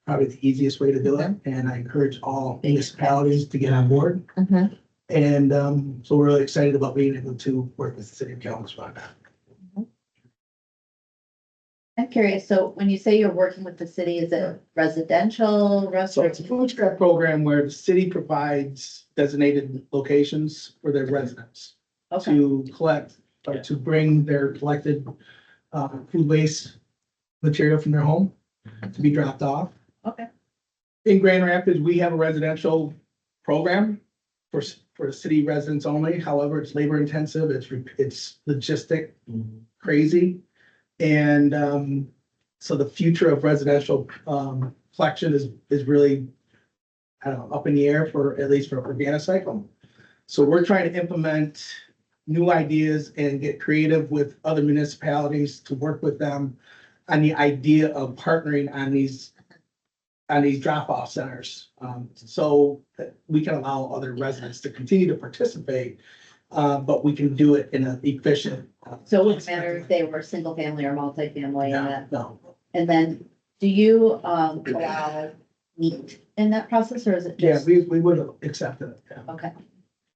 Probably the easiest way to do it, and I encourage all municipalities to get on board. And so we're really excited about being able to work with the city of Kalamazoo on that. I'm curious, so when you say you're working with the city, is it residential, So restaurant? it's a food scrap program where the city provides designated locations for their residents Okay, to collect, or to bring their collected food waste material from their home to be dropped off. okay, In Grand Rapids, we have a residential program for city residents only. However, it's labor intensive, it's logistic, crazy. And so the future of residential collection is really, I don't know, up in the air for, at least for Organicycle. So we're trying to implement new ideas and get creative with other municipalities to work with them on the idea of partnering on these drop-off centers. So that we can allow other residents to continue to participate, but we can do it in an efficient. so it wouldn't matter if they were single family or multifamily and that, No, and then do you allow meat in that process, or is it yeah, just? we would have accepted it. Yeah. Okay,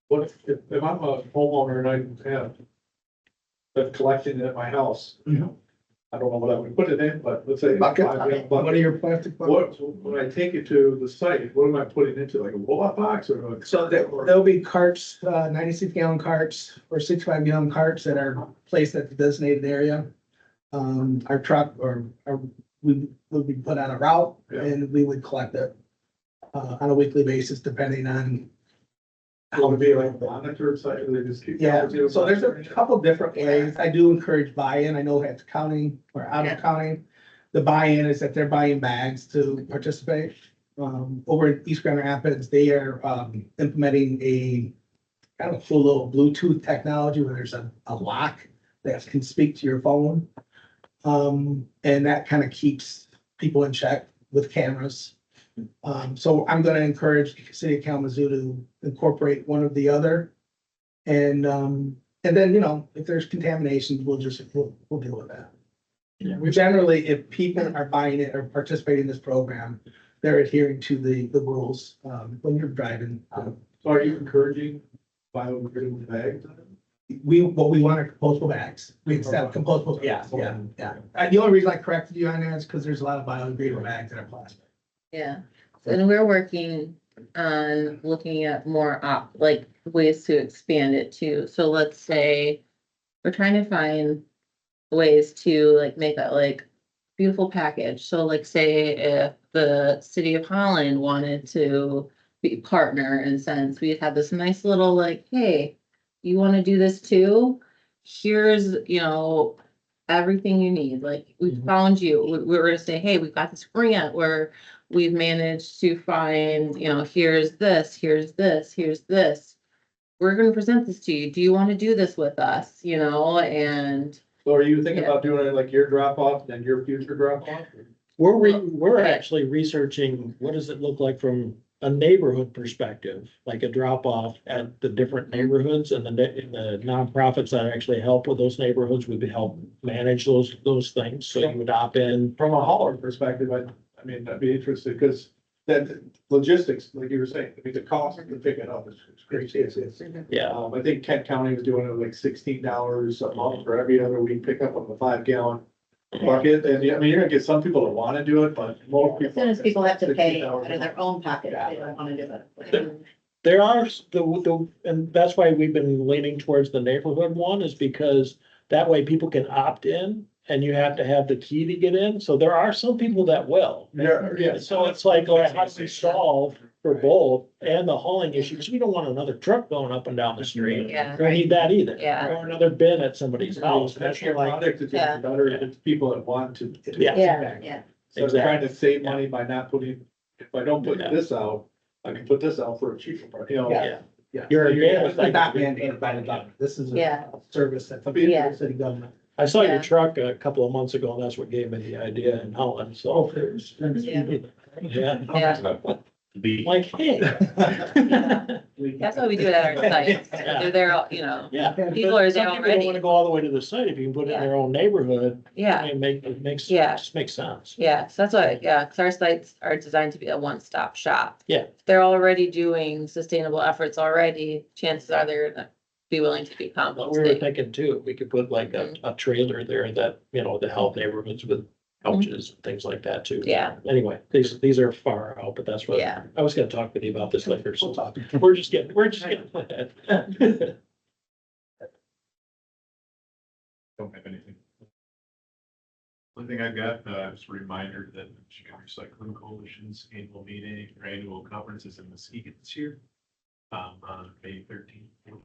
What if I'm a homeowner and I have the collection at my house, I don't know what I would put it in, but let's say. Bucket? Bucket. What are your plastic buckets? When I take it to the site, what am I putting into, like a roll-up box or? So there'll be carts, 96-gallon carts or 65-gallon carts that are placed at the designated area. Our truck we would be put on a route and we would collect it on a weekly basis, depending on. Will it be like monitored site, or they just keep? Yeah, so there's a couple different ways. I do encourage buy-in. I know at the county or out of county, the buy-in is that they're buying bags to participate. Over in East Grand Rapids, they are implementing a kind of a cool little Bluetooth technology where there's a lock that can speak to your phone. And that kind of keeps people in check with cameras. So I'm gonna encourage the city of Kalamazoo to incorporate one or the other. And then, if there's contamination, we'll deal with that. Generally, if people are buying it or participating in this program, they're adhering to the rules, when you're driving. So are you encouraging biodegradable bags? We want are compostable bags. We accept compostable, yeah. The only reason I corrected you on that is because there's a lot of biodegradable bags that are plastic. Yeah, and we're working on looking at more ways to expand it too. So let's say we're trying to find ways to make that beautiful package. So say if the city of Holland wanted to be partner, in a sense, we had this nice little like, hey, you want to do this too? Here's, you know, everything you need. Like, we found you. We were gonna say, hey, we've got this grant where we've managed to find, you know, here's this, here's this, here's this. We're gonna present this to you. Do you want to do this with us? You know, and So are you thinking Yeah. about doing it like your drop off, then your future drop off? We're actually researching, what does it look like from a neighborhood perspective? Like a drop off at the different neighborhoods and the nonprofits that actually help with those neighborhoods would help manage those things. So you would opt in. From a hauler perspective, I mean, I'd be interested, because that logistics, like you were saying, I mean, the cost to pick it up is crazy. Yeah. I think Kent County was doing it like $16 a month for every other week pickup of a 5-gallon bucket. And I mean, you're gonna get some people that wanna do it, but most people. As soon as people have to pay out $16 of their own pocket, they don't wanna do it. There are and that's why we've been leaning towards the neighborhood one, is because that way people can opt in and you have to have the key to get in. So there are some people that will. Yeah. So it's like, how do we solve for both and the hauling issue? Because we don't want another truck going up and down the street. Yeah. We don't need that either. Yeah. Or another bin at somebody's house. That's That's your like, product is Yeah. better if it's people that want to. Yeah. Yeah. So I'm trying to save money by not putting, if I don't put this out, I can put this out for a cheaper price, you know? Yeah. yeah. You're It's not mandated by the government. This is Yeah. a service that's a Yeah. city government. I saw Yeah. your truck a couple of months ago and that's what gave me the idea in Holland. So, Yeah. yeah. Yeah. Like, hey. That's why we do it at our sites. They're there, all- you know, Yeah. People are Some there people don't already. wanna go all the way to the site. If you can put it in their own neighborhood, yeah, it makes, Yeah. just makes sense. yeah. So that's why, yeah, because our sites are designed to be a one-stop shop. Yeah. If they're already doing sustainable efforts already, chances are they're gonna be willing to do But we were composting. thinking too, we could put like a trailer there that, you know, to help neighborhoods with couches and things like that too. Yeah. Anyway, these are far out, but that's what, Yeah. I was gonna talk with you about this later, so we're just getting ahead. Don't have anything. One thing I've got, is a reminder that Michigan Recycling Coalition's annual meeting, or annual conference is in Muskegon this year. On May 13th.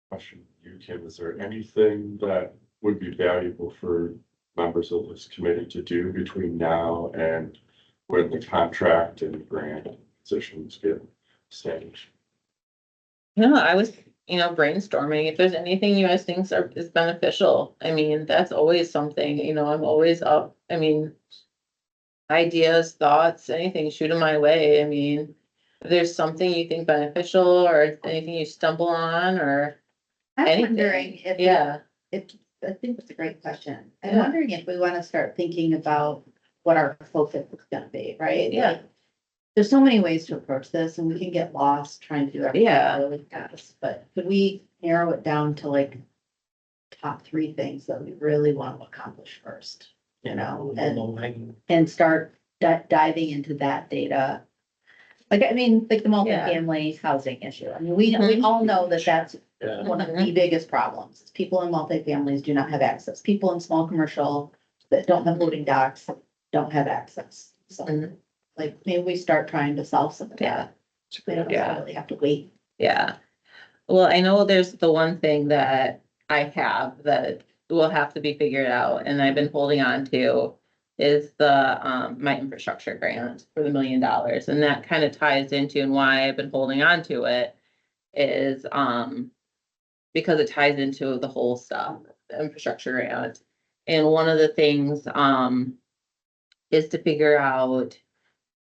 Question, you, Kim, is there anything that would be valuable for members of this committee to do between now and when the contract and grant positions get staged? No, I was, you know, brainstorming. If there's anything you guys think is beneficial, I mean, that's always something, you know, I'm always up. I mean, ideas, thoughts, anything, shoot them my way. I mean, if there's something you think beneficial or anything you stumble on or I'm anything. wondering if. Yeah, If, I think it's a great question. I'm Yeah. wondering if we wanna start thinking about what our focus is gonna be, right? Yeah. Like, there's so many ways to approach this and we can get lost trying to do everything Yeah. really fast, but could we narrow it down to like top 3 things that we really want to accomplish first, you know, and start diving into that data? Like, I mean, like the multifamily housing issue. I mean, we all know that that's Yeah. one of the biggest problems. Is people in multifamilies do not have access. People in small commercial that don't have loading docks don't have access. So Mhm. like maybe we start trying to solve some of that. We don't Yeah. really have to wait. yeah. Well, I know there's the one thing that I have that will have to be figured out and I've been holding on to is the, my infrastructure grant for the $1 million. And that kind of ties into and why I've been holding on to it is, because it ties into the whole stuff, the infrastructure grant. And one of the things, is to figure out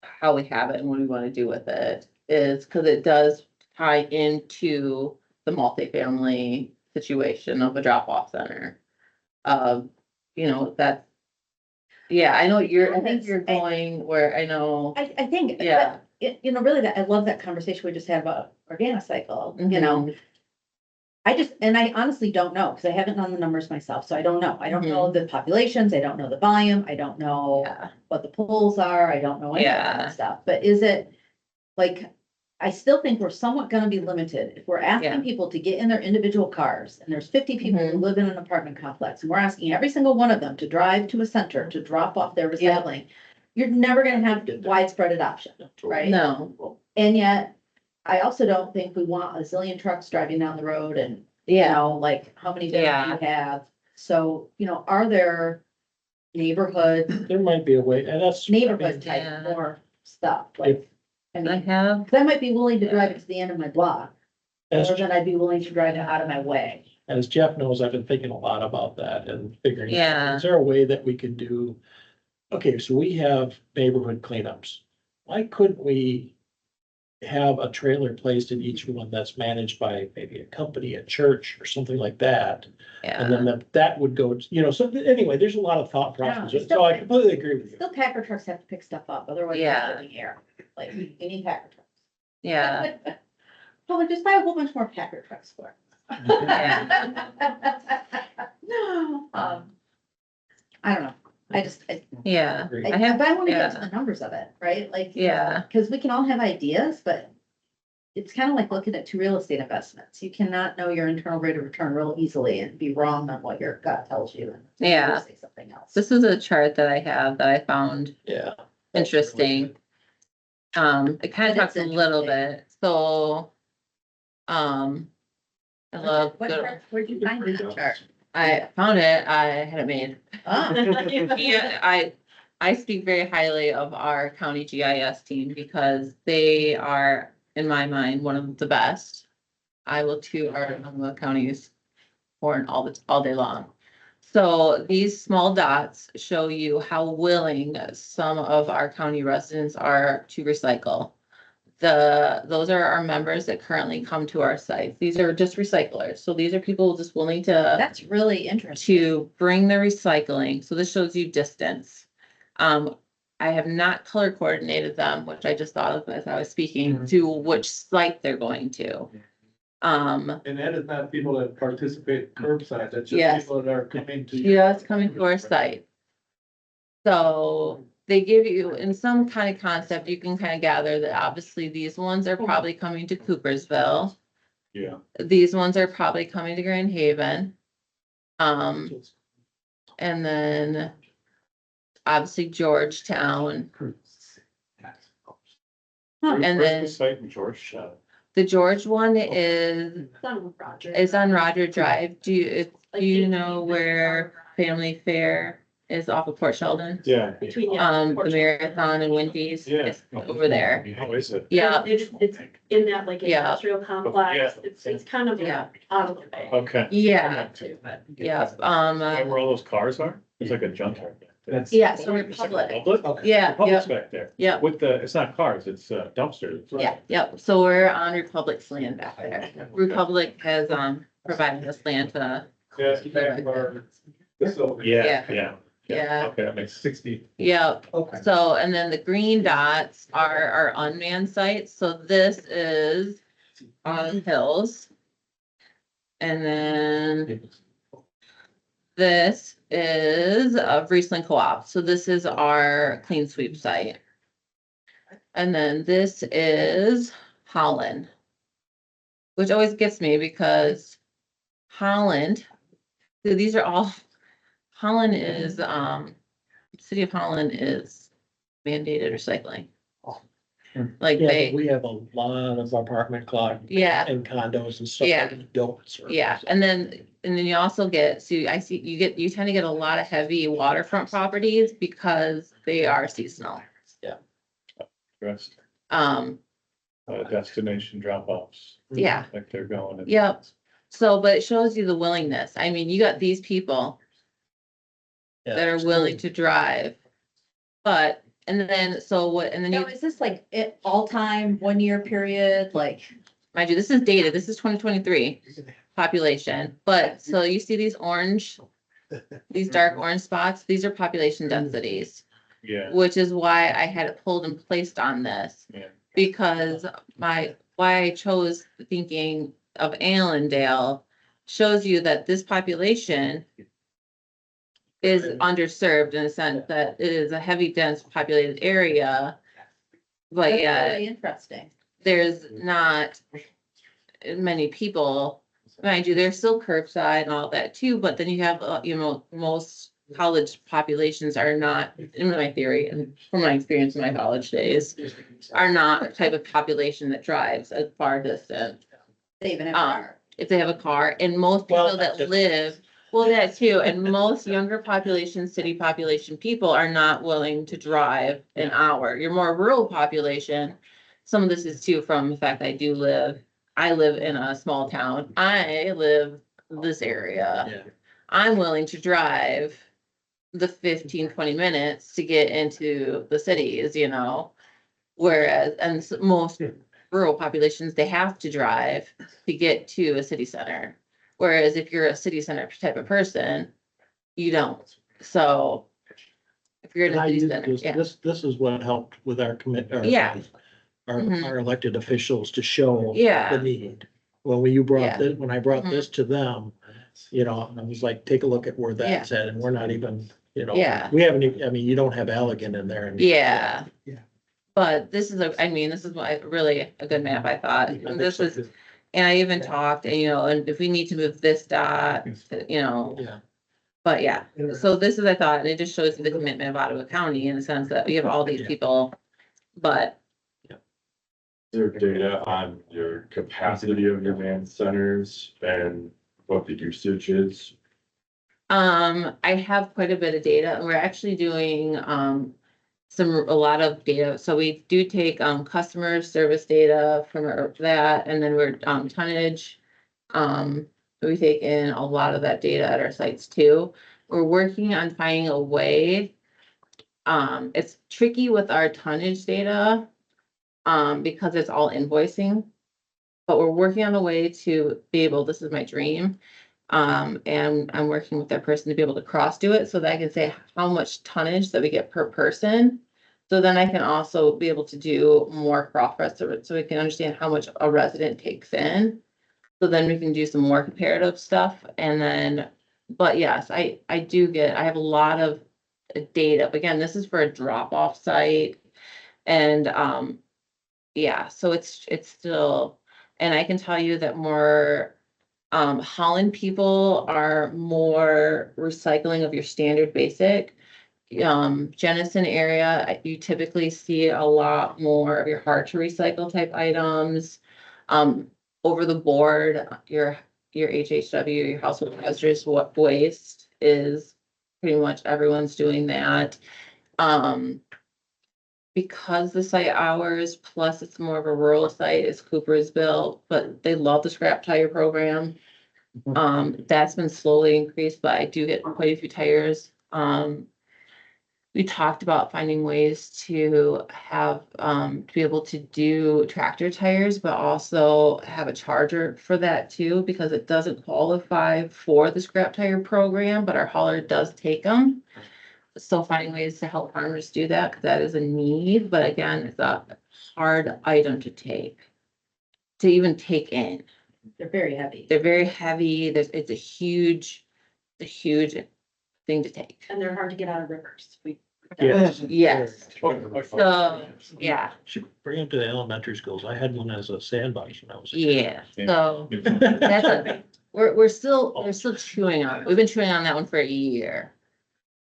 how we have it and what we want to do with it, is because it does tie into the multifamily situation of a drop-off center. You know, that's, yeah, I know I think you're going where I know, I think, Yeah. you know, really that, I love that conversation we just had about organic cycle, you know. I honestly don't know, because I haven't done the numbers myself, so I don't know. I don't know the populations, I don't know the volume, I don't know yeah, what the polls are, I don't know any of Yeah. that stuff, but is it, like, I still think we're somewhat gonna be limited. If we're Yeah. asking people to get in their individual cars, and there's 50 people who live in an apartment complex, and we're asking every single one of them to drive to a center to drop off their Yeah. recycling, you're never gonna have widespread adoption, right? No, And yet, I also don't think we want a zillion trucks driving down the road and, you yeah, know, like, how many bins do Yeah. you have? So, you know, are there neighborhood, There might be a way, and that's. neighborhood type Yeah. more stuff, like, I I mean, have, 'cause I might be willing to drive it to the end of my block, As, more than I'd be willing to drive it out of my way. as Jeff knows, I've been thinking a lot about that and figuring. Yeah. Is there a way that we could do? Okay, so we have neighborhood cleanups. Why couldn't we have a trailer placed in each one that's managed by maybe a company, a church or something like that? And then yeah, that would go, you know, so anyway, there's a lot of thought Yeah, process. still- So I completely agree with you. Still Packer trucks have to pick stuff up, otherwise Yeah. they're living here, like, we need Packer trucks. yeah, Well, just buy a whole bunch more Packer trucks for. I don't know, I just, yeah. Agree. I have, but I wanna get to yeah. the numbers of it, right, like. Yeah. Cause we can all have ideas, but it's kind of like looking at two real estate investments. You cannot know your internal rate of return real easily and be wrong on what your gut tells you. and Yeah. Say something else. This is a chart that I have that I found Yeah. interesting. It kind of But it's talks a little interesting. bit, so. I love, Where'd you find that chart? I found it, I had it made. Ah. Yeah, I speak very highly of our county GIS team because they are, in my mind, one of the best. I will toot our Oklahoma counties horn all day long. So these small dots show you how willing some of our county residents are to recycle. Those are our members that currently come to our sites. These are just recyclers. So these are people just willing to That's really interesting. to bring the recycling. So this shows you distance. I have not color coordinated them, which I just thought of as I was speaking, to which site they're going to. And that is not people that participate curbside, that's Yes. just people that are coming to. Just coming to our site. So they give you, in some kind of concept, you can kind of gather that obviously these ones are probably coming to Coopersville. Yeah. These ones are probably coming to Grand Haven. And then obviously Georgetown. And then Site in Georgetown. the George one is on Roger Drive. Do you know where Family Fair is off of Port Sheldon? Yeah. Between, The Marathon and Wendy's. Yeah. It's over there. How is it? Yeah, It's in that like Yeah. industrial complex, Yeah. it's kind of Yeah. out of the way. Okay. yeah, Too, but. yeah, Where all those cars are? It's like a junkyard. That's. yeah, so Republic. Public? Yeah, Republic's yeah, back there. yeah, With it's not cars, it's dumpsters. yeah, yep. So we're on Republic's land back there. Republic has, provided us land to, Yeah, it's back of our facility. Yeah, Yeah. yeah. yeah, Okay, that makes 60. yep. Okay. So, and then the green dots are our unmanned sites. So this is on hills. And then this is a Riesling Co-op. So this is our clean sweep site. And then this is Holland. Which always gets me because Holland, so these are all, Holland is, City of Holland is mandated recycling. Like Yeah, they, we have a lot of apartment clock yeah, and condos and stuff Yeah. that don't serve. yeah. And then you also get, so I see, you tend to get a lot of heavy waterfront properties because they are seasonal. Rest, destination drop-offs. Yeah. Like they're going. and- Yep. So, but it shows you the willingness. I mean, you got these people that are willing to drive. But, and then, so what, and then Now, you, is this like it all time, 1 year period, like? mind you, this is data, this is 2023 population. But, so you see these orange, these dark orange spots, these are population densities, Yeah, which is why I had it pulled and placed on this. yeah. Because why I chose thinking of Allendale shows you that this population is underserved in a sense that it is a heavy dense populated area. But That's yeah, really interesting. there's not many people. Mind you, there's still curbside and all that too, but then you have, you know, most college populations are not, in my theory, and from my experience in my college days, are not the type of population that drives a far distance. They even have a car. If they have a car, and most Well, people that live, well, that too, and most younger population, city population people are not willing to drive an hour. Your more rural population, some of this is too from the fact I live in a small town. I live this area. Yeah. I'm willing to drive the 15-20 minutes to get into the cities, you know? Whereas, most rural populations, they have to drive to get to a city center. Whereas if you're a city center type of person, you don't. So if you're in And a I city use center, this, yeah, this is what helped with our Yeah. Mhm. our elected officials to show Yeah. the need. When I brought Mhm. this to them, you know, I was like, take a look at where Yeah. that's at, and we're not even, you know, Yeah. we haven't, I mean, you don't have Allegan in there. and- yeah. Yeah. But this is this is really a good map, I thought. And this is, and I even talked, and you know, and if we need to move this dot, you know, Yeah. but yeah. So this is, I thought, and it just shows you the commitment of Ottawa County in the sense that we have all these Yeah. people. But Is there data on your capacity of your man centers and what the usage is? I have quite a bit of data, and we're actually doing a lot of data. So we do take customer service data from that, and then we're tonnage. We take in a lot of that data at our sites too. We're working on finding a way. It's tricky with our tonnage data because it's all invoicing. But we're working on a way to be able, this is my dream. And I'm working with that person to be able to cross do it so that I can say how much tonnage that we get per person. So then I can also be able to do more profits so we can understand how much a resident takes in. So then we can do some more comparative stuff and then, but yes, I have a lot of data. But again, this is for a drop off site. And yeah, so it's still, and I can tell you that more Holland people are more recycling of your standard basic. Jenison area, you typically see a lot more of your hard to recycle type items. Over the board, your HHW, your household hazardous waste is pretty much everyone's doing that. Because the site hours, plus it's more of a rural site, is Coopersville, but they love the scrap tire program. That's been slowly increased, but I do get quite a few tires. We talked about finding ways to have, to be able to do tractor tires, but also have a charger for that too, because it doesn't qualify for the scrap tire program, but our hauler does take them. So finding ways to help farmers do that, because that is a need, but again, it's a hard item to even take in. They're very heavy. They're very heavy, it's a huge thing to take. And they're hard to get out of rivers. Yes. Yes, so, yeah, Should bring them to the elementary schools. I had one as a sandbox when I was. yeah, so that's we're still chewing on, we've been chewing on that one for a year.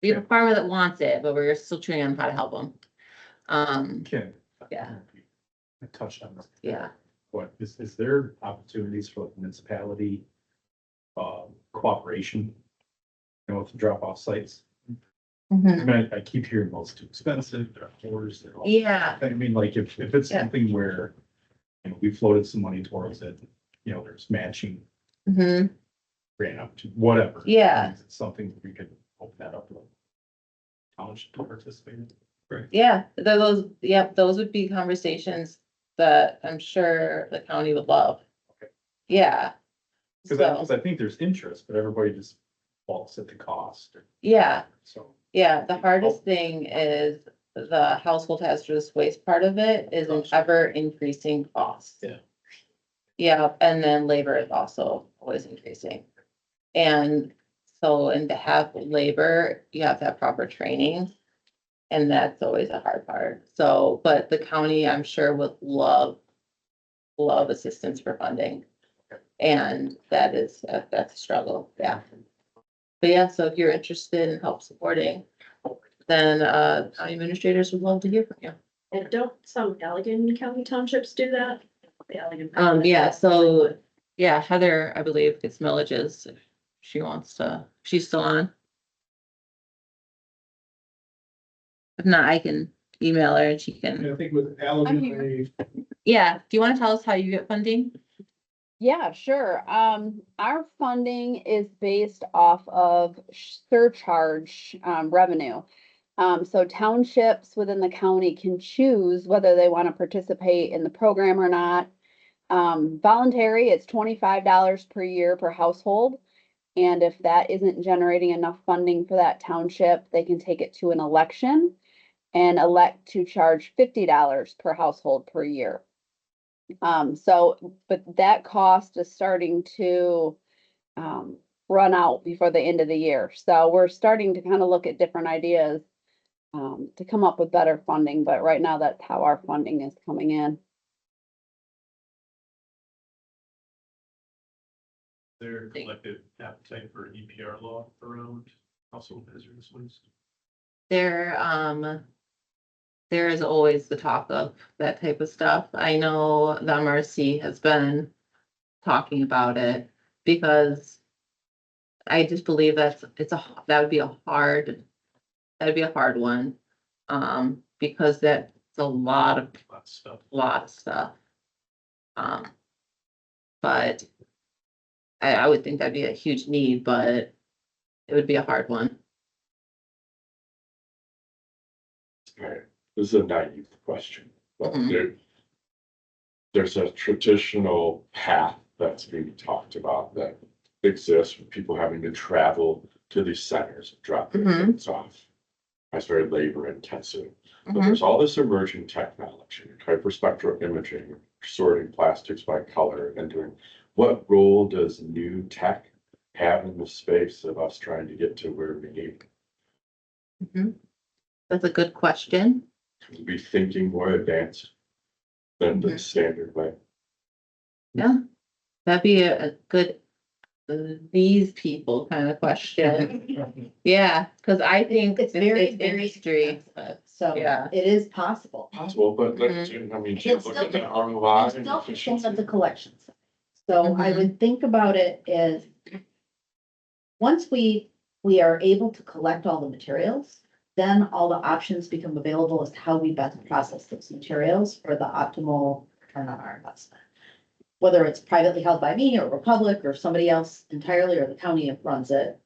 We have a farmer that wants it, but we're still chewing on how to help them. Ken. Yeah. I touched on this. Yeah. What, is there opportunities for municipality, cooperation? You know, with the drop off sites? Mhm. I mean, I keep hearing, well, it's too expensive, they're outdoors, they're all. Yeah, I mean, like, if it's Yeah. something where, you know, we floated some money towards it, you know, there's matching hmm grant up to whatever. Yeah. Is it something we could open that up to the township to participate in? Right. yeah, those would be conversations that I'm sure the county would love. Okay. Yeah. So, Because I think there's interest, but everybody just balks at the cost, yeah, so. yeah, the hardest thing is the household hazardous waste part of it is an ever increasing cost. Yeah. Yeah, and then labor is also always increasing. And so, and to have labor, you have to have proper training. And that's always a hard part. So, but the county, I'm sure would love love assistance for funding. And that is, that's a struggle, yeah. But yeah, so if you're interested in help supporting, then, county administrators would love to hear from you. And don't some Allegan County townships do that? The Allegan. Yeah, so, yeah, Heather, I believe, gets millages if she wants to, she's still on. If not, I can email her and she can, And I think with Allegan, they, yeah, do you wanna tell us how you get funding? Yeah, sure. Our funding is based off of surcharge, revenue. So townships within the county can choose whether they want to participate in the program or not. Voluntary, it's $25 per year per household. And if that isn't generating enough funding for that township, they can take it to an election and elect to charge $50 per household per year. But that cost is starting to run out before the end of the year. So we're starting to kind of look at different ideas to come up with better funding, but right now that's how our funding is coming in. Their collective appetite for EPR law around household hazardous waste. There is always the talk of that type of stuff. I know the MRC has been talking about it because I just believe that that would be a hard one. Because that's a lot of stuff. But I would think that'd be a huge need, but it would be a hard one. Right. This is a naive question, but Mhm. there's a traditional path that's being talked about that exists with people having to travel to these centers, drop their Mhm. things off. That's very labor intensive. But Mhm. there's all this emerging technology, hyperspectral imaging, sorting plastics by color and doing, what role does new tech have in the space of us trying to get to where we need Mhm. That's a good question. to be thinking more advanced than the standard way? Yeah, that'd be a good, these people kind of question. Yeah, because I think It's very, very industry. expensive, so Yeah. it is possible. Possible, but let's, I mean, you It's look still at the the- ROI It's and still the thing of efficiency. the collection side. So I Mhm. would think about it as once we are able to collect all the materials, then all the options become available as to how we best process those materials for the optimal return on our investment. Whether it's privately held by me or Republic or somebody else entirely, or the county runs it.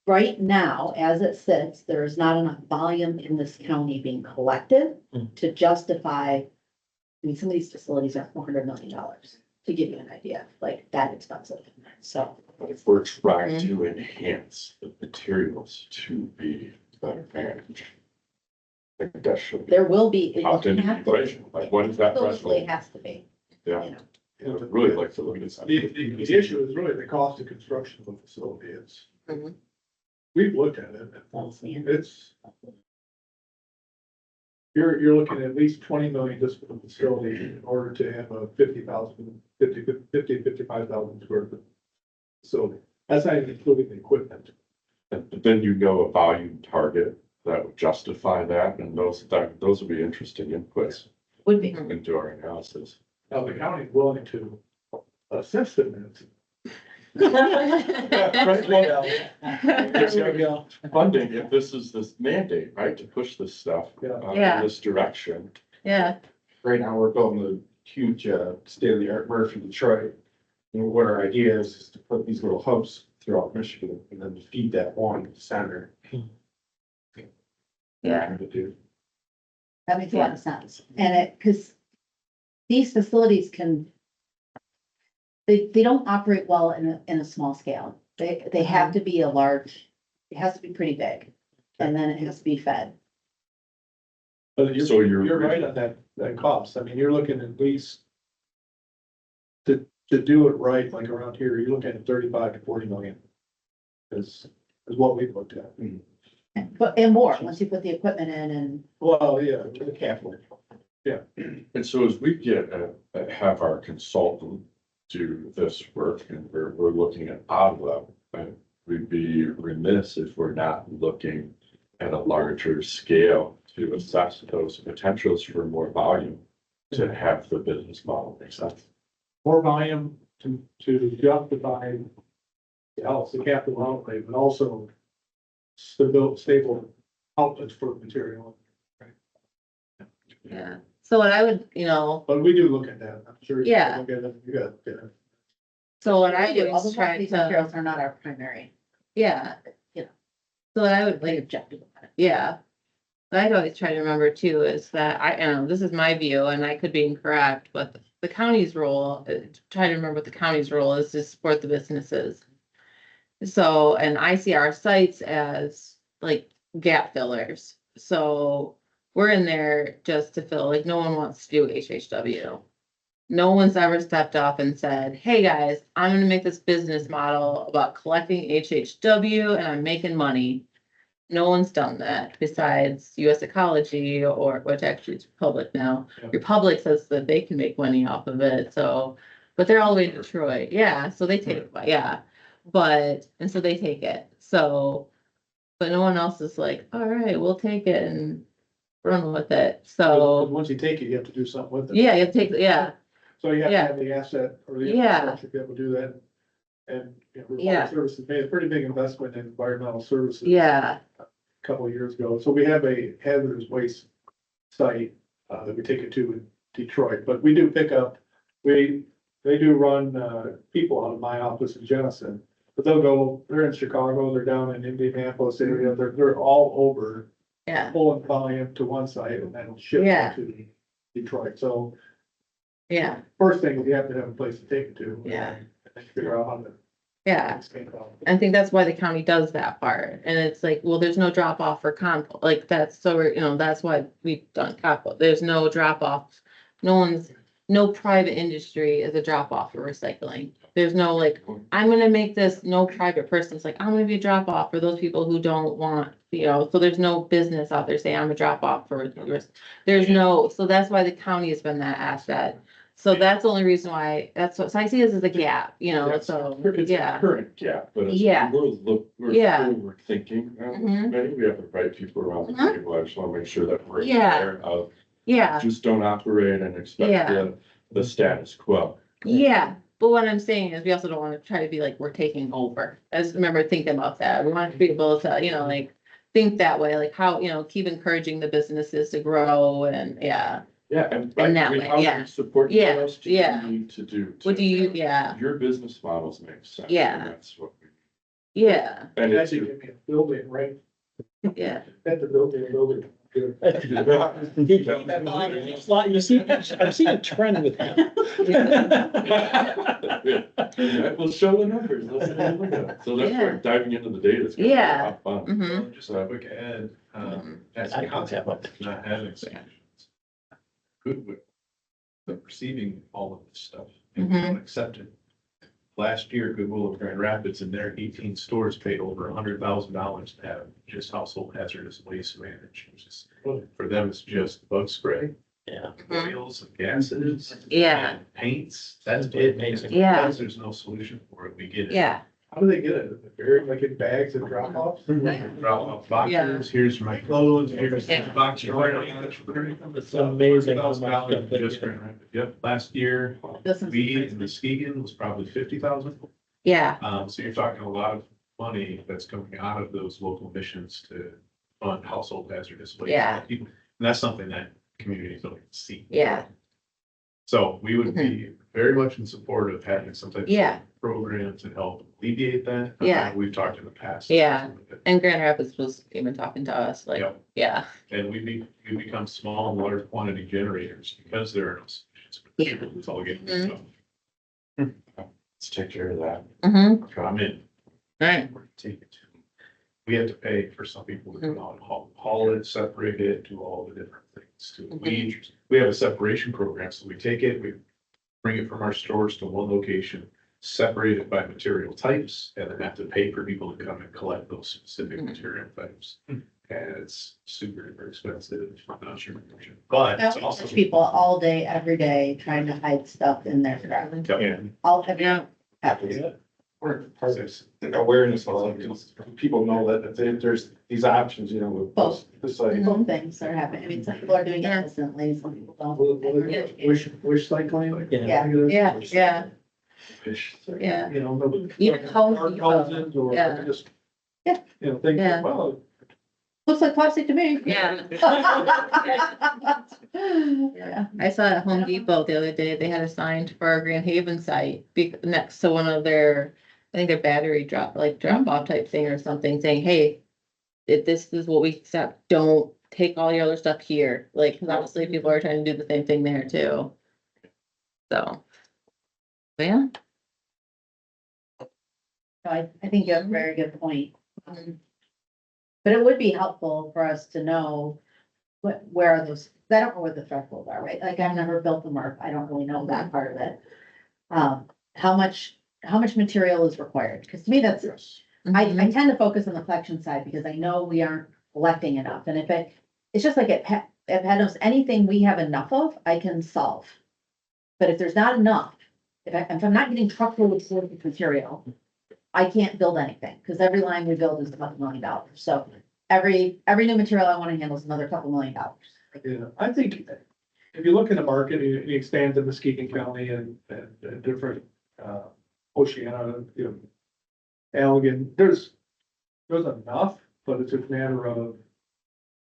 Right now, as it sits, there is not enough volume in this county being collected to justify. I mean, some of these facilities are $400 million, to give you an idea, like that expensive, so. But if we're trying to enhance the materials to be better advantage. I think that should be There will be. it will popped into the have to be. equation, like what is that Absolutely threshold? has to be, Yeah, you know. I would really like to look at that. the issue is really the cost of construction of a facility is. Mhm. We've looked at it. That's the end. It's. You're looking at least 20 million just for the facility in order to have a 55,000 square foot facility. That's not even including the equipment. But then you know a volume target that would justify that, and those would be interesting inputs Would be. into our analysis. Now, the county is willing to assist in this. There we go. Funding, if this is this mandate, right, to push this stuff Yeah. in this direction. Yeah, Right now, we're building a huge state-of-the-art MRF in Detroit. And what our idea is to put these little hubs throughout Michigan and then to feed that one center. yeah. To do. That makes a lot of sense. And because these facilities they don't operate well in a small scale. They have to be it has to be pretty big. And then it has to be fed. But So you're right on that cost. I mean, you're looking at least. To do it right, like around here, you're looking at 35 to 40 million. Is what we've looked at. And more, once you put the equipment in and Well, yeah, To the capital. And so as we have our consultant do this work and we're looking at pod level, and we'd be remiss if we're not looking at a larger scale to assess those potentials for more volume to have the business model make sense. More volume to justify the capital outlay, but also stable outlets for material. Yeah, so what I would, you know, But we do look at that, I'm sure. Yeah. Look at it, you got, so what I All always the try these to, materials are not our primary, yeah. You know. So what I would like, like, objective. of it. yeah. What I'd always try to remember too is that this is my view and I could be incorrect, but the county's role, try to remember what the county's role is to support the businesses. So, and I see our sites as like gap fillers. So we're in there just to fill, like, no one wants to do HHW. No one's ever stepped up and said, hey guys, I'm gonna make this business model about collecting HHW and I'm making money. No one's done that besides US Ecology, or which actually is Republic now. Yeah. Republic says that they can make money off of it, so, but they're all the way in Detroit, yeah, so they take, yeah. But, and so they take it, so, but no one else is like, all right, we'll take it and run with it, But so, once you take it, you have to do something with it. yeah, you take, yeah, So you have to yeah. have the asset or the Yeah. infrastructure to be able to do that. And, Yeah. Services made a pretty big investment in environmental services. yeah, A couple of years ago, so we have a hazardous waste site, that we take it to in Detroit, but we do pick up. They do run, people out of my office in Jenison, but they're in Chicago, they're down in Indianapolis area, they're all over. yeah, Pulling volume to one site and then ship Yeah. it to Detroit, so yeah, first thing is you have to have a place to take it to. Yeah. And then figure out how to. yeah. I think that's why the county does that part, and it's like, well, there's no drop off for compost, like, that's, so we're, that's why we've done compost, there's no drop off. No private industry is a drop off for recycling, there's no like, I'm gonna make this, no private person's like, I'm gonna be a drop off for those people who don't want, so there's no business out there saying I'm a drop off for yours. There's no, so that's why the county has been that asset, so that's the only reason why, so I see this as a gap, so, It's a yeah. current gap, but it's, Yeah. we're Yeah. forward thinking. Mhm. Maybe we have the right people around the Mhm. table. I just wanna make sure that we're Yeah. aware of, Yeah, just don't operate and expect Yeah. the status quo. yeah, but what I'm saying is we also don't wanna try to be like, we're taking over. I just remember thinking about that. We want people to, like, think that way, like how, keep encouraging the businesses to grow and, yeah. Yeah, and. And that I mean, way, how do you yeah. Support the Yeah, rest yeah. you need to do. What to do you, have yeah, Your business models make sense. Yeah. And that's what we. yeah, And And it's. actually give me a building, right, yeah. at the building. It's like, you see, I'm seeing a trend with him. Yeah, we'll show the numbers. Let's take a look at it. So that's Yeah. where diving into the data is. gonna be a Yeah. lot of fun. Mhm. Well, just a quick add, as I a don't have consequence of not having solutions. Good, but receiving all of this stuff and Mhm. don't accept it. Last year, Goodwill of Grand Rapids and their 18 stores paid over $100,000 to have just household hazardous waste managed. Which is, for them, it's just bug spray, Yeah. oils and gases. Yeah. and Paints, that's it. Amazing. Yeah. Because there's no solution for it, we get it. Yeah, How do they get it? Buried like in bags and drop offs? Drop off boxes, here's my clothes, here's the Yeah. box. It's amazing how much stuff they Just get. Grand Rapids. Yep, last year, This is- we in Muskegon was probably 50,000. yeah, So you're talking a lot of money that's coming out of those local missions to fund household hazardous waste. Yeah. People- And that's something that communities don't even see. yeah, So we would be very much in support of having some type Yeah. of program to help alleviate that. Yeah. We've talked in the past. Yeah. and Grand Rapids was even talking to us, like, Yep. yeah, And we become small and large quantity generators because there are no solutions. Yeah. It's all getting Mhm. stuff. Let's take care of that. I'm in. right, We're gonna take it to. We have to pay for some people to come out and haul it, separate it, do all the different things to it. We have a separation program, so we take it, we bring it from our stores to one location, separate it by material types, and then have to pay for people to come and collect those specific material types. and it's super expensive. I'm not sure. But it's also. People all day, every day, trying to hide stuff in their truck. Yeah. All every. Yeah. We're part of this awareness, also, because people know that if there's these options, you know, with Both. this site. Both things are happening. I mean, some people are doing it Yeah. innocently, some people don't. Wish cycling. Yeah. Yeah, yeah, Fish. yeah. You know, the. Even Home Dark Depot. houses or Yeah. just. Yeah. You know, things, Yeah. well, Looks like plastic to me. Yeah. Yeah. I saw at Home Depot the other day, they had a sign for our Grand Haven site next to one of their, I think their battery drop off type thing or something, saying, hey, if this is what we accept, don't take all your other stuff here. Like, 'cause obviously people are trying to do the same thing there too. So. But yeah, I think you have a very good point. But it would be helpful for us to know where are those, 'cause I don't know where the thresholds are, right? Like, I've never built them, or I don't really know that part of it. How much material is required? Because to me, that's, I tend to focus on the collection side because I know we aren't collecting enough. And it's just like at Pettos, anything we have enough of, I can solve. But if there's not enough, if I'm not getting truckloads of material, I can't build anything, because every line we build is a couple $1 million. So every new material I want to handle is another couple $1 million. yeah, I think if you look in the market, you expand to Muskegon County and different, Oceana, you know, Allegan, there's enough, but it's a matter of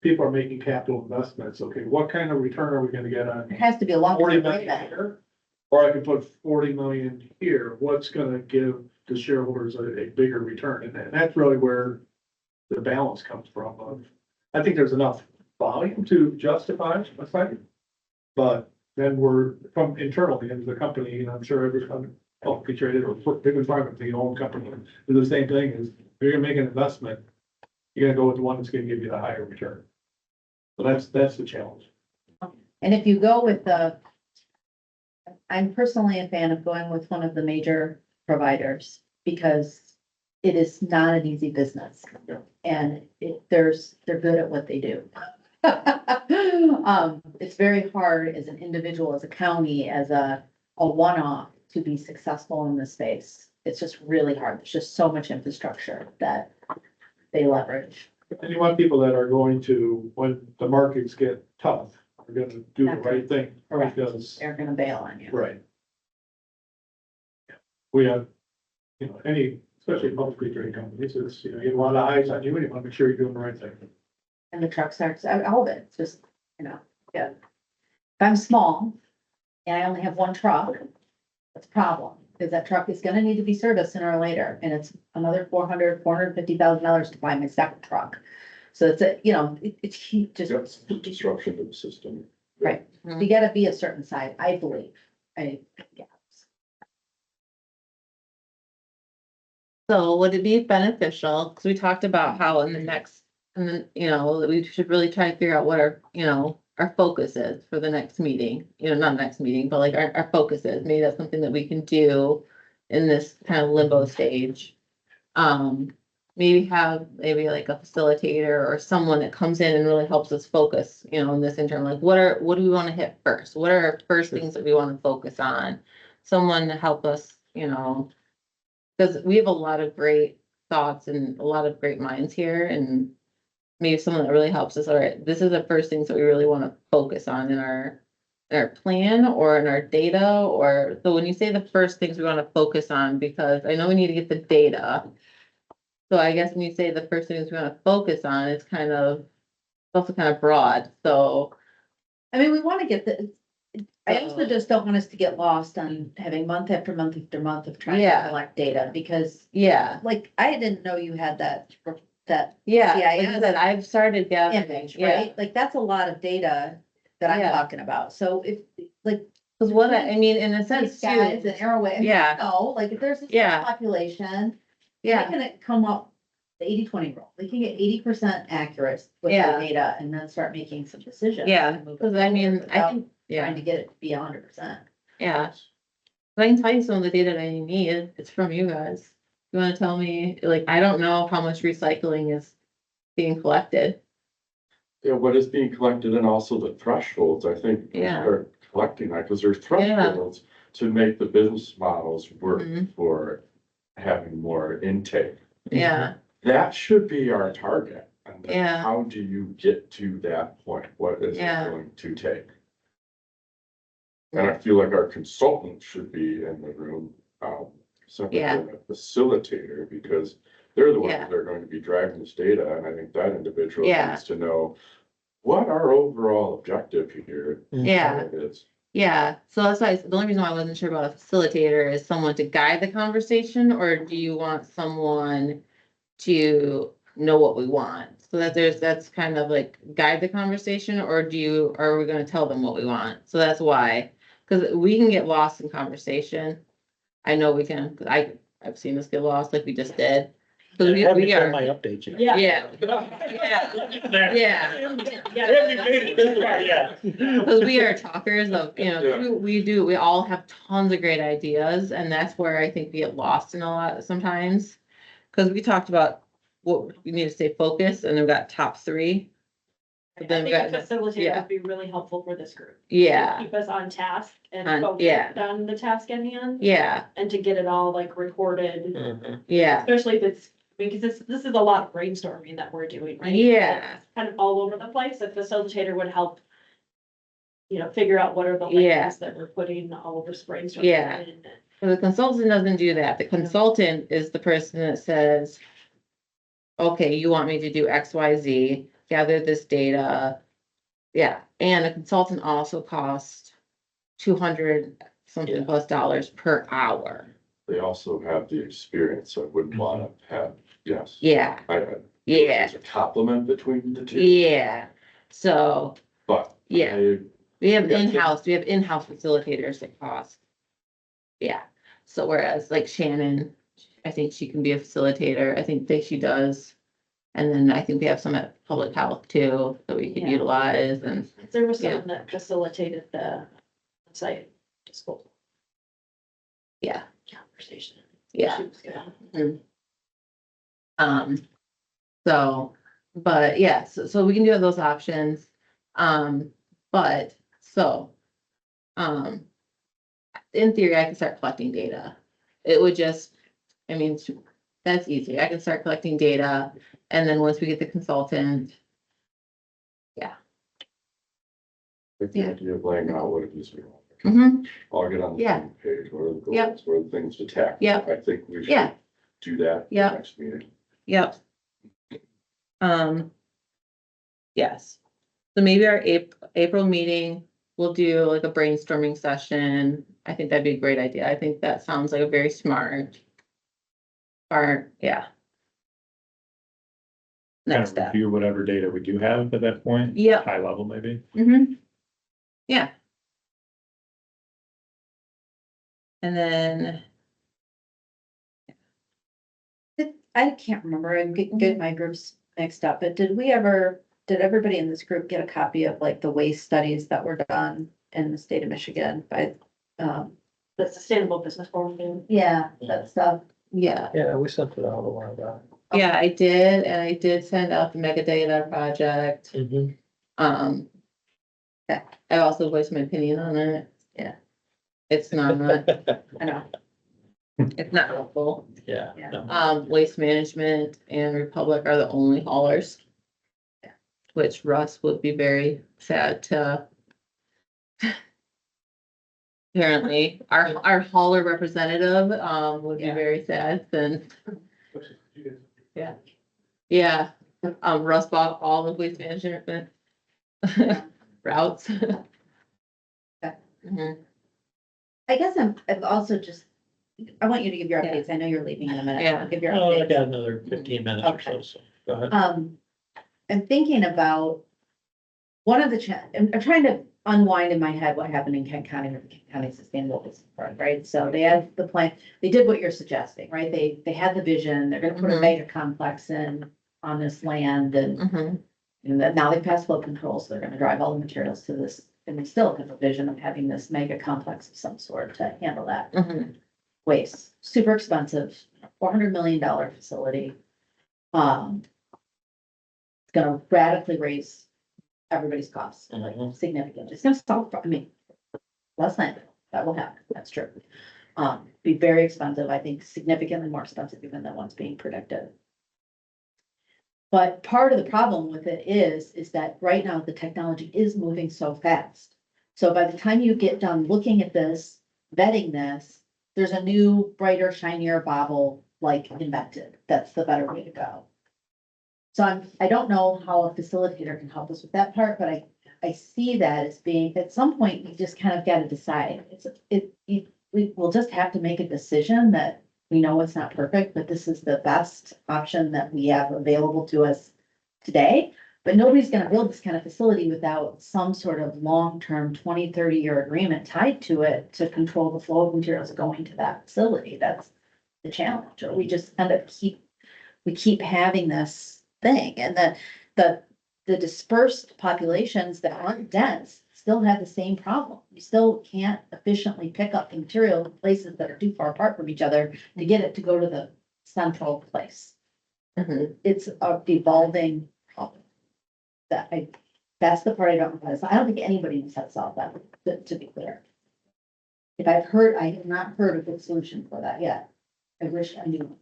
people are making capital investments. Okay, what kind of return are we gonna get on It has to be a long. 40 million here? Or I could put 40 million here, what's gonna give the shareholders a bigger return? And that's really where the balance comes from. I think there's enough volume to justify a site. But then we're from internally into the company, and I'm sure every publicly traded or big privately owned company do the same thing, is if you're gonna make an investment, you're gonna go with the one that's gonna give you the higher return. So that's the challenge. And if you go with I'm personally a fan of going with one of the major providers, because it is not an easy business. And they're good at what they do. It's very hard as an individual, as a county, as a one-off to be successful in this space. It's just really hard. There's just so much infrastructure that they leverage. And you want people that are going to, when the markets get tough, are gonna do the right thing. Correct. Because, They're gonna bail on you. right. We have, you know, especially publicly traded companies, it's, you know, you have a lot of eyes on you, and you wanna make sure you're doing the right thing. And the truck starts, all of it, it's just, yeah. If I'm small and I only have one truck, that's a problem, because that truck is gonna need to be serviced sooner or later, and it's another $450,000 to buy my second truck. So it's it's huge, just, That's the disruption to the system. right, you gotta be a certain size, I believe, yeah. so would it be beneficial, because we talked about how in the next, and then, we should really try to figure out what our focus is for the next meeting, not next meeting, but like our focus is, maybe that's something that we can do in this kind of limbo stage. Maybe have like a facilitator or someone that comes in and really helps us focus, in this interim, like what do we want to hit first? What are our first things that we want to focus on? Someone to help us, because we have a lot of great thoughts and a lot of great minds here, and maybe someone that really helps us. All right, this is the first things that we really want to focus on in our plan or in our data. Or so when you say the first things we want to focus on, because I know we need to get the data. So I guess when you say the first things we want to focus on, it's also kind of broad. So I mean, we want to get I also just don't want us to get lost on having month after month after month of trying to collect data, because like, I didn't know you had that like I CIS said, I've started gathering, image, right? Like, that's a lot of data that I'm talking about. So if, like, because what I mean, in a sense, these guys and Arrowway, like, if there's a population, they can come up the 80-20 rule. They can get 80% accurate with their data and then start making some decisions. Because I mean, I think trying to get it to be 100%. But I can tell you some of the data that you need. It's from you guys. You want to tell me, like, I don't know how much recycling is being collected. Yeah, what is being collected and also the thresholds, I think. we Yeah. start Collecting that, because there's thresholds to make the business models work Mhm. for having more intake. Yeah, That should be our target. And then Yeah. how do you get to that point? What is it Yeah. going to take? And I feel like our consultant should be in the room, separate Yeah. than a facilitator, because they're the ones Yeah. that are going to be driving this data, and I think that individual Yeah. needs to know what our overall objective here yeah, is. yeah. So that's why, the only reason why I wasn't sure about a facilitator is someone to guide the conversation, or do you want someone to know what we want? So that that's kind of like guide the conversation, or are we gonna tell them what we want? So that's why, because we can get lost in conversation. I know we can, 'cause I've seen us get lost like we just did. Cause I haven't we done are, my update yet. Yeah. yeah, yeah. Haven't made it this far yet. Because we are talkers of, Yeah. we all have tons of great ideas, and that's where I think we get lost in a lot sometimes. Because we talked about what we need to stay focused, and we've got top three. I But then we think a got, facilitator yeah. would be really helpful for this group. yeah, Keep us on task and yeah. focused on the task at hand. yeah, And to get it all like recorded, yeah, especially if it's, because this is a lot of brainstorming that we're doing, right? Yeah. It's kind of all over the place. A facilitator would help, figure out what are the Yeah. layers that we're putting all of this brainstorming Yeah. in. So the consultant doesn't do that. The consultant is the person that says, okay, you want me to do X, Y, Z, gather this data. Yeah, and a consultant also costs 200 something Yeah. plus dollars per hour. They also have the experience, so I wouldn't wanna have, yes. Yeah, yeah, There's a compliment between the two, yeah. So but. Yeah. I- we have Yeah. in-house facilitators that cost. Yeah, so whereas like Shannon, I think she can be a facilitator. I think that she does. And then I think we have some at public health too, that we could Yeah. utilize and, There was Yeah. someone that facilitated the site disposal yeah, conversation. yeah. She was good. So, but yeah, so we can do those options. But so, in theory, I can start collecting data. It would just, I mean, that's easy. I can start collecting data, and then once we get the consultant, Like the Yeah. idea of laying out what it is we want. mhm, I'll get on the Yeah. same page, what are the Yep. goals, what are the things to tackle? Yep. I think we Yeah. should do that Yep. next meeting. yep. Yes. So maybe our April meeting, we'll do like a brainstorming session. I think that'd be a great idea. I think that sounds like a very smart. Yeah. Kind Next of step. review whatever data we do have at that point. Yep. High level maybe. Yeah. And then, I can't remember, I'm getting my groups mixed up, but did everybody in this group get a copy of like the waste studies that were done in the state of Michigan by, The Sustainable Business Forum. yeah, that stuff? yeah, Yeah, we sent it out a while back. yeah, I did, and I did send out the mega data project. Mhm. I also voiced my opinion on it. Yeah. It's not, I know. it's not helpful. Yeah. Yeah. no. Waste Management and Republic are the only haulers. Yeah. Which Russ would be very sad to. Apparently, our hauler representative, would be Yeah. very sad then. Yeah, Russ bought all the Waste Management routes. Okay. Mhm. I guess I'm also just, I want you to give your Yeah. updates. I know you're leaving in a minute. Yeah. Give your Oh, I updates. got another 15 minutes or so, Okay. so go ahead. I'm thinking about one of the, I'm trying to unwind in my head what happened in Kent County with the Kent County Sustainable Business Park, right? So they had the plan, they did what you're suggesting, right? They had the vision, they're gonna put a Mhm. mega complex in on this land and Mhm. then now they passed flow control, so they're gonna drive all the materials to this, and they still have a vision of having this mega complex of some sort to handle that Mhm. waste. Super expensive, $400 million facility. It's gonna radically raise everybody's costs, like significantly. It's gonna solve, I mean, less landfill, that will happen, that's true. Be very expensive, I think significantly more expensive even than what's being predicted. But part of the problem with it is that right now the technology is moving so fast. So by the time you get done looking at this, vetting this, there's a new brighter, shinier bauble like invented. That's the better way to go. So I don't know how a facilitator can help us with that part, but I see that as being, at some point, you just kind of gotta decide. We will just have to make a decision that we know it's not perfect, but this is the best option that we have available to us today. But nobody's gonna build this kind of facility without some sort of long-term 20, 30-year agreement tied to it to control the flow of materials going to that facility. That's the challenge, or we just end up keep having this thing, and then the dispersed populations that aren't dense still have the same problem. You still can't efficiently pick up the material in places that are too far apart from each other to get it to go to the central place. It's a evolving problem. That's the part I don't know. I don't think anybody knows how to solve that, to be clear. I have not heard a good solution for that yet. I wish I knew.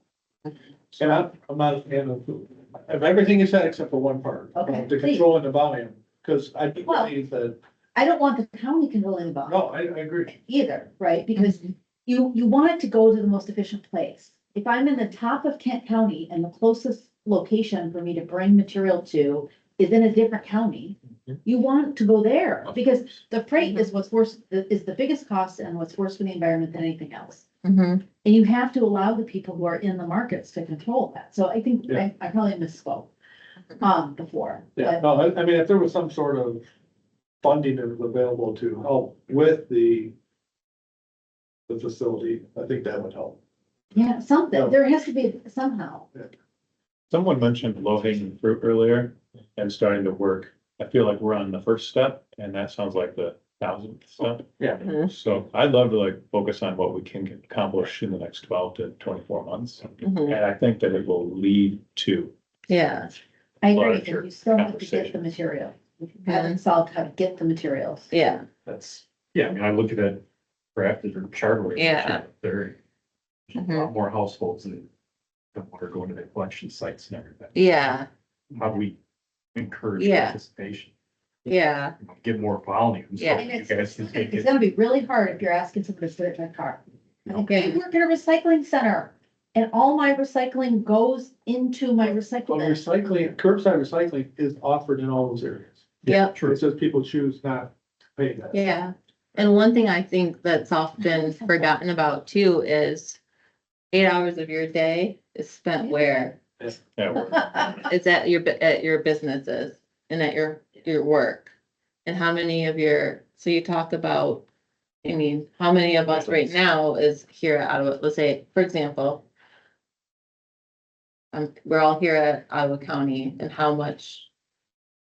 And I'm not a fan of everything you said except for one part. Okay, The please. control and the volume, because I do Well- believe that, I don't want the county controlling the volume. no, I agree. Either, right? Because you want it to go to the most efficient place. If I'm in the top of Kent County and the closest location for me to bring material to is in a different county, you want to go there because the freight is what's worse, is the biggest cost and what's worse for the environment than anything else. And you have to allow the people who are in the markets to control that. So I think Yeah. I probably misspoke, before. Yeah, But no, I mean, if there was some sort of funding that was available to help with the facility, I think that would help. yeah, something, there has to be somehow. Someone mentioned low hanging fruit earlier and starting to work. I feel like we're on the first step and that sounds like the 1000th step. Yeah. So I'd love to like focus on what we can accomplish in the next 12 to 24 months. And I think that it will lead to Yeah, I agree, larger and you still have to get the conversations. material. We haven't solved how to get the materials. yeah, That's, yeah, I mean, I look at that crafted or charter. Yeah. There are a Mhm. lot more households that are going to the collection sites and everything. yeah, How do we encourage Yeah. participation? yeah, Get more volume. so Yeah. And you it's, guys can take it's it. gonna be really hard if you're asking somebody to put it in a car. Okay. I work in a recycling center and all my recycling goes into my Well, recycle bin. recycling, curbside recycling is offered in all those areas. yeah, It says people choose not to pay that. yeah. And one thing I think that's often forgotten about too is 8 hours of your day is spent where? Yeah, we're- It's at your businesses and at your work. And how many of so you talk about, I mean, how many of us right now is here at Ottawa, let's say, for example. We're all here at Ottawa County and how much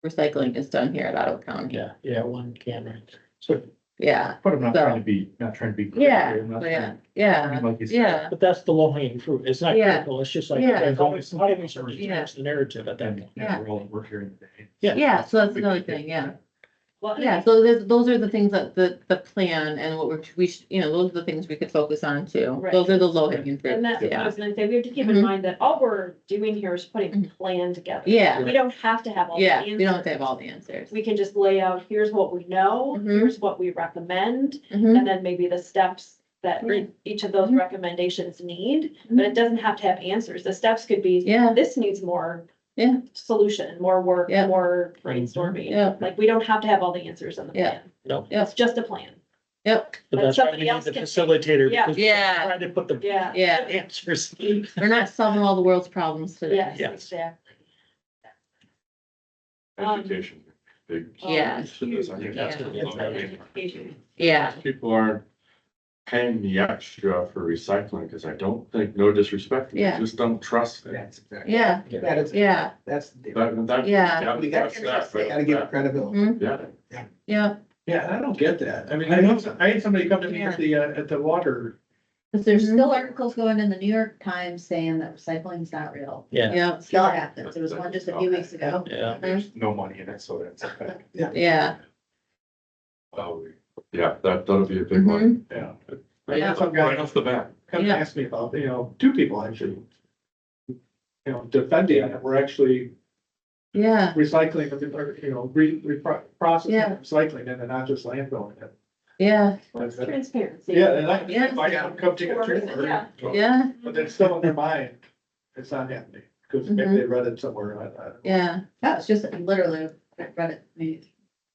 recycling is done here at Ottawa County. Yeah, one camera. So, Yeah, but I'm not So- trying to be, not trying to be. yeah, critical, I'm not yeah, trying- I yeah, mean, like you said, yeah, But that's the low hanging fruit. It's not Yeah. critical. It's just like, Yeah. how do we sort of Yeah. change the narrative at that And, point? Yeah. we're all, we're here today. yeah, so that's another thing, yeah. Well, Yeah, so those are the things that the plan and what those are the things we could focus on too. Right. Those are the low hanging And fruits, that's what I yeah. was gonna say, we have to keep in Mhm. mind that all we're doing here is putting a Mhm. plan together. Yeah. We don't have to have all the Yeah, answers. we don't have to have all the answers. We can just lay out, here's what we know, Mhm. here's what we recommend, Mhm. and then maybe the steps that Great. each of those Mhm. recommendations need, but it doesn't have to have answers. The steps could be, Yeah, this needs more Yeah. solution, more work, Yeah. more brainstorming. Yeah. Like, we don't have to have all the answers in the Yeah. plan. No. Yeah. It's just a plan. yep, But But that's why we somebody need else the can- facilitator. Yeah. because we're Yeah. Trying to put the Yeah. yeah. answers. We're not solving all the world's problems today. Yes, Yes. exactly. Education, big. Yeah. piece of this. I think that's Yeah. gonna be low hanging. Education. Yeah, People aren't paying the extra for recycling, because I don't think, no disrespect, they Yeah. just don't trust it. That's exactly. yeah, That is, yeah, that's, the difference. Yeah. We gotta, gotta give it credibility. mhm, Yeah, yeah, Yeah, and I don't get that. I mean, I had somebody come to me at the water Because there's still articles going in the New York Times saying that recycling's not real. Yeah, Yeah, It still happens. There was one just a few weeks ago. yeah. There's no money in it, so that's okay. yeah. Oh, yeah, that'll be a big one. Yeah. Yeah. Some Right guy off the bat. come Yeah. ask me about, two people actually. Defending it, we're actually Yeah, recycling, processing, Yeah. recycling, and then not just landfilling it. yeah, It's transparency. Yeah, and I, Yeah. if I come take a tour, Yeah. yeah, but it's still in their mind, it's not happening, because maybe they read it somewhere. yeah. That was just literally, I read it maybe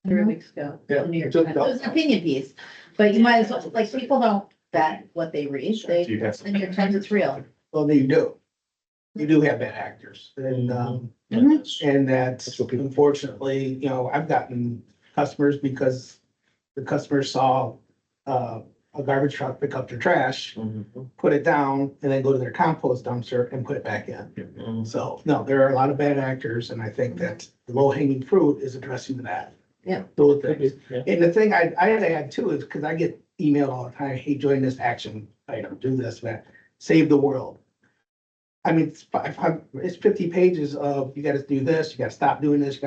3 weeks ago. in Yeah, the New York just Times. It was an opinion piece, but you might as well, like, people don't vet what they read. They, You have the New York Times, it's real. Well, you do. You do have bad actors and, and that unfortunately, I've gotten customers because the customer saw, a garbage truck pick up their trash, put it down, and then go to their compost dumpster and put it back in. So, no, there are a lot of bad actors, and I think that the low hanging fruit is addressing that. Yeah. Those things. Yeah. And the thing I add too is, because I get emailed all the time, hey, join this action item, do this, that, save the world. I mean, it's 50 pages of, you gotta do this, you gotta stop doing this,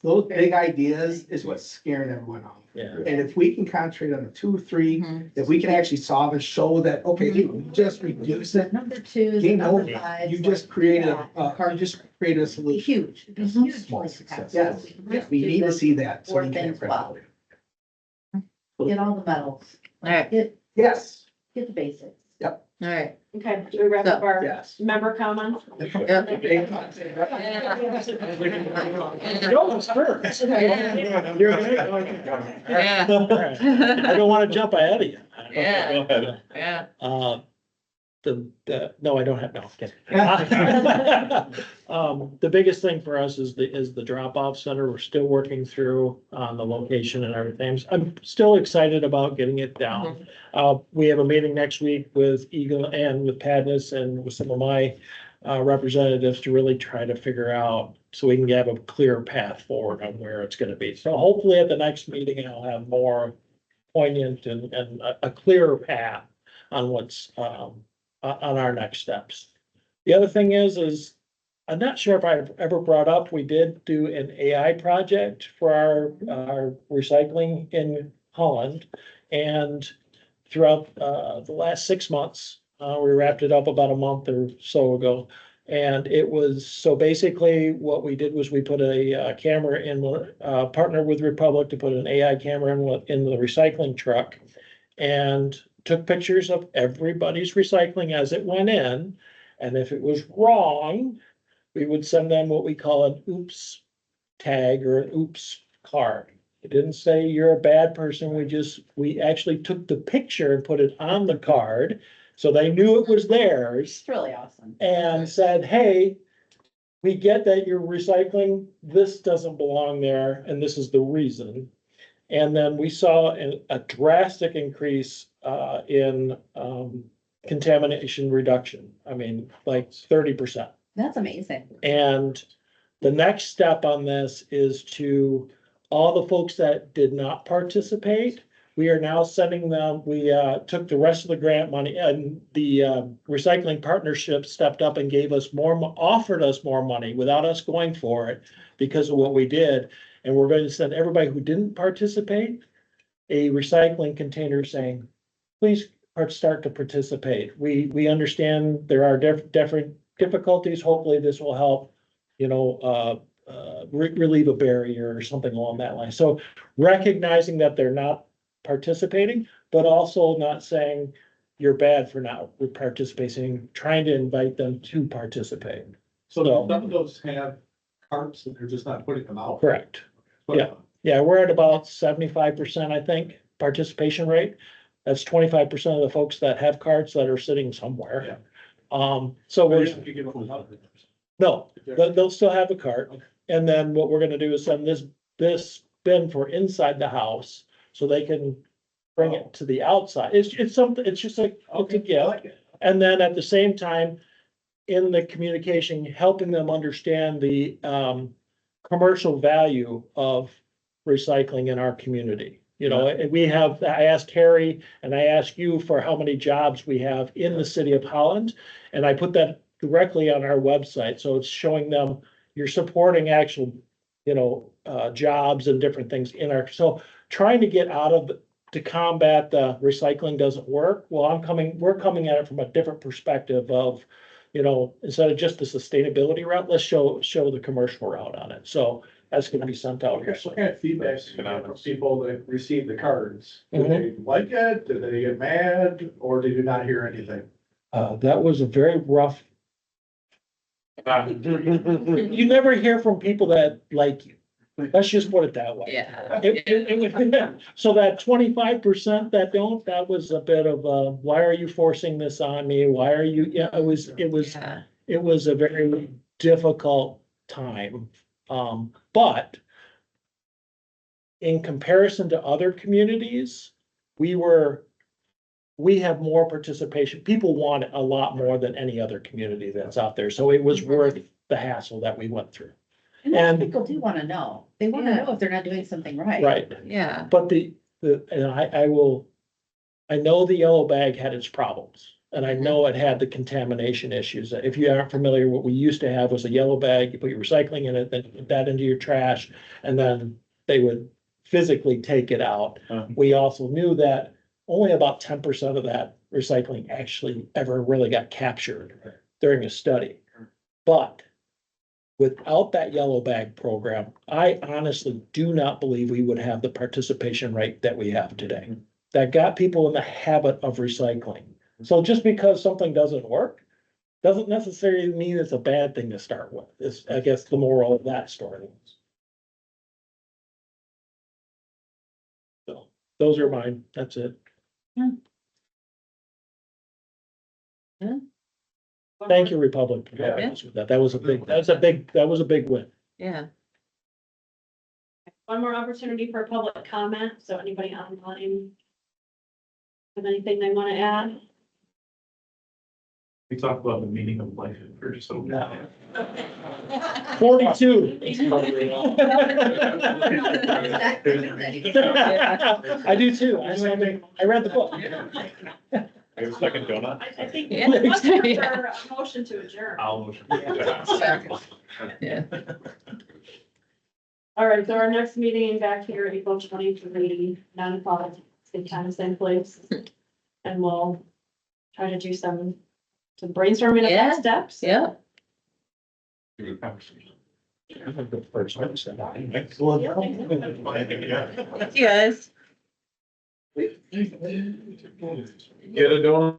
those big ideas is what's scaring everyone off. Yeah. And if we can concentrate on the 2, 3, if we can actually solve and show that, okay, you just reduce it, Number two, game number over. five. You just created a solution. Huge, it's huge. Small success. Yes, we need to see that. So Four we can things well. Get all the medals, All right, Yes, get the basics. all right. Okay, do we wrap up our yes. member comments? Yeah. I don't wanna jump ahead of you. Yeah. Go ahead. Yeah, No, I don't have, no, I'm kidding. The biggest thing for us is the drop-off center. We're still working through on the location and everything. I'm still excited about getting it down. We have a meeting next week with Eagle and with Padnis and with some of my representatives to really try to figure out so we can have a clear path forward on where it's gonna be. So hopefully at the next meeting, I'll have more poignant and a clearer path on what's on our next steps. The other thing is I'm not sure if I've ever brought up, we did do an AI project for our recycling in Holland. And throughout the last 6 months, we wrapped it up about a month or so ago. And it was, so basically what we did was we put a camera in, partnered with Republic to put an AI camera in the recycling truck. And took pictures of everybody's recycling as it went in. And if it was wrong, we would send them what we call an oops tag or an oops card. It didn't say you're a bad person. We actually took the picture and put it on the card. So they knew it was theirs It's really awesome. and said, hey, we get that you're recycling. This doesn't belong there. And this is the reason. And then we saw a drastic increase in contamination reduction. I mean, like 30%. That's amazing. And the next step on this is to all the folks that did not participate, we are now sending them, we took the rest of the grant money and the recycling partnership stepped up and gave us offered us more money without us going for it because of what we did. And we're going to send everybody who didn't participate a recycling container saying, please start to participate. We understand there are different difficulties. Hopefully this will help, relieve a barrier or something along that line. So recognizing that they're not participating, but also not saying you're bad for not participating, trying to invite them to participate. So some of those have carts and they're just not putting them out. Correct. Yeah, we're at about 75%, I think, participation rate. That's 25% of the folks that have carts that are sitting somewhere. So we're, no, they'll still have a cart. And then what we're gonna do is send this bin for inside the house so they can bring it to the outside. It's something, it's just like, it's a gift. And then at the same time, in the communication, helping them understand the commercial value of recycling in our community. You know, and I asked Harry and I asked you for how many jobs we have in the city of Holland. And I put that directly on our website. So it's showing them you're supporting actual, jobs and different things so trying to get out of, to combat the recycling doesn't work. Well, we're coming at it from a different perspective of, instead of just the sustainability route, let's show the commercial route on it. So that's gonna be sent out here. What kind of feedback do you get from people that receive the cards? Do they like it? Do they get mad? Or did you not hear anything? That was a very rough. You never hear from people that like you. Let's just put it that way. Yeah. So that 25% that don't, that was a bit of a, why are you forcing this on me? Why are you, it was a very difficult time. But in comparison to other communities, we have more participation. People want it a lot more than any other community that's out there. So it was worth the hassle that we went through. And people do wanna know. They wanna know if they're not doing something right. Right. Yeah. But I know the yellow bag had its problems. And I know it had the contamination issues. If you aren't familiar, what we used to have was a yellow bag, you put your recycling in it, then you put that into your trash, and then they would physically take it out. We also knew that only about 10% of that recycling actually ever really got captured during a study. But without that yellow bag program, I honestly do not believe we would have the participation rate that we have today. That got people in the habit of recycling. So just because something doesn't work, doesn't necessarily mean it's a bad thing to start with. Is, I guess, the moral of that story. So those are mine. That's it. Thank you, Republic. for helping us with that. That was a big win. Yeah. One more opportunity for public comment, so anybody online have anything they want to add? We talked about the meaning of life for just so. 42. I do too. I read the book. I have a second donut. I think Yeah. let's for a motion to adjourn. I'll motion. Yeah. All right, so our next meeting back here, April 23, 9:00, same time, same place. And we'll try to do some brainstorming of Yeah. next steps. Yeah. Yeah. You guys. Get a donut.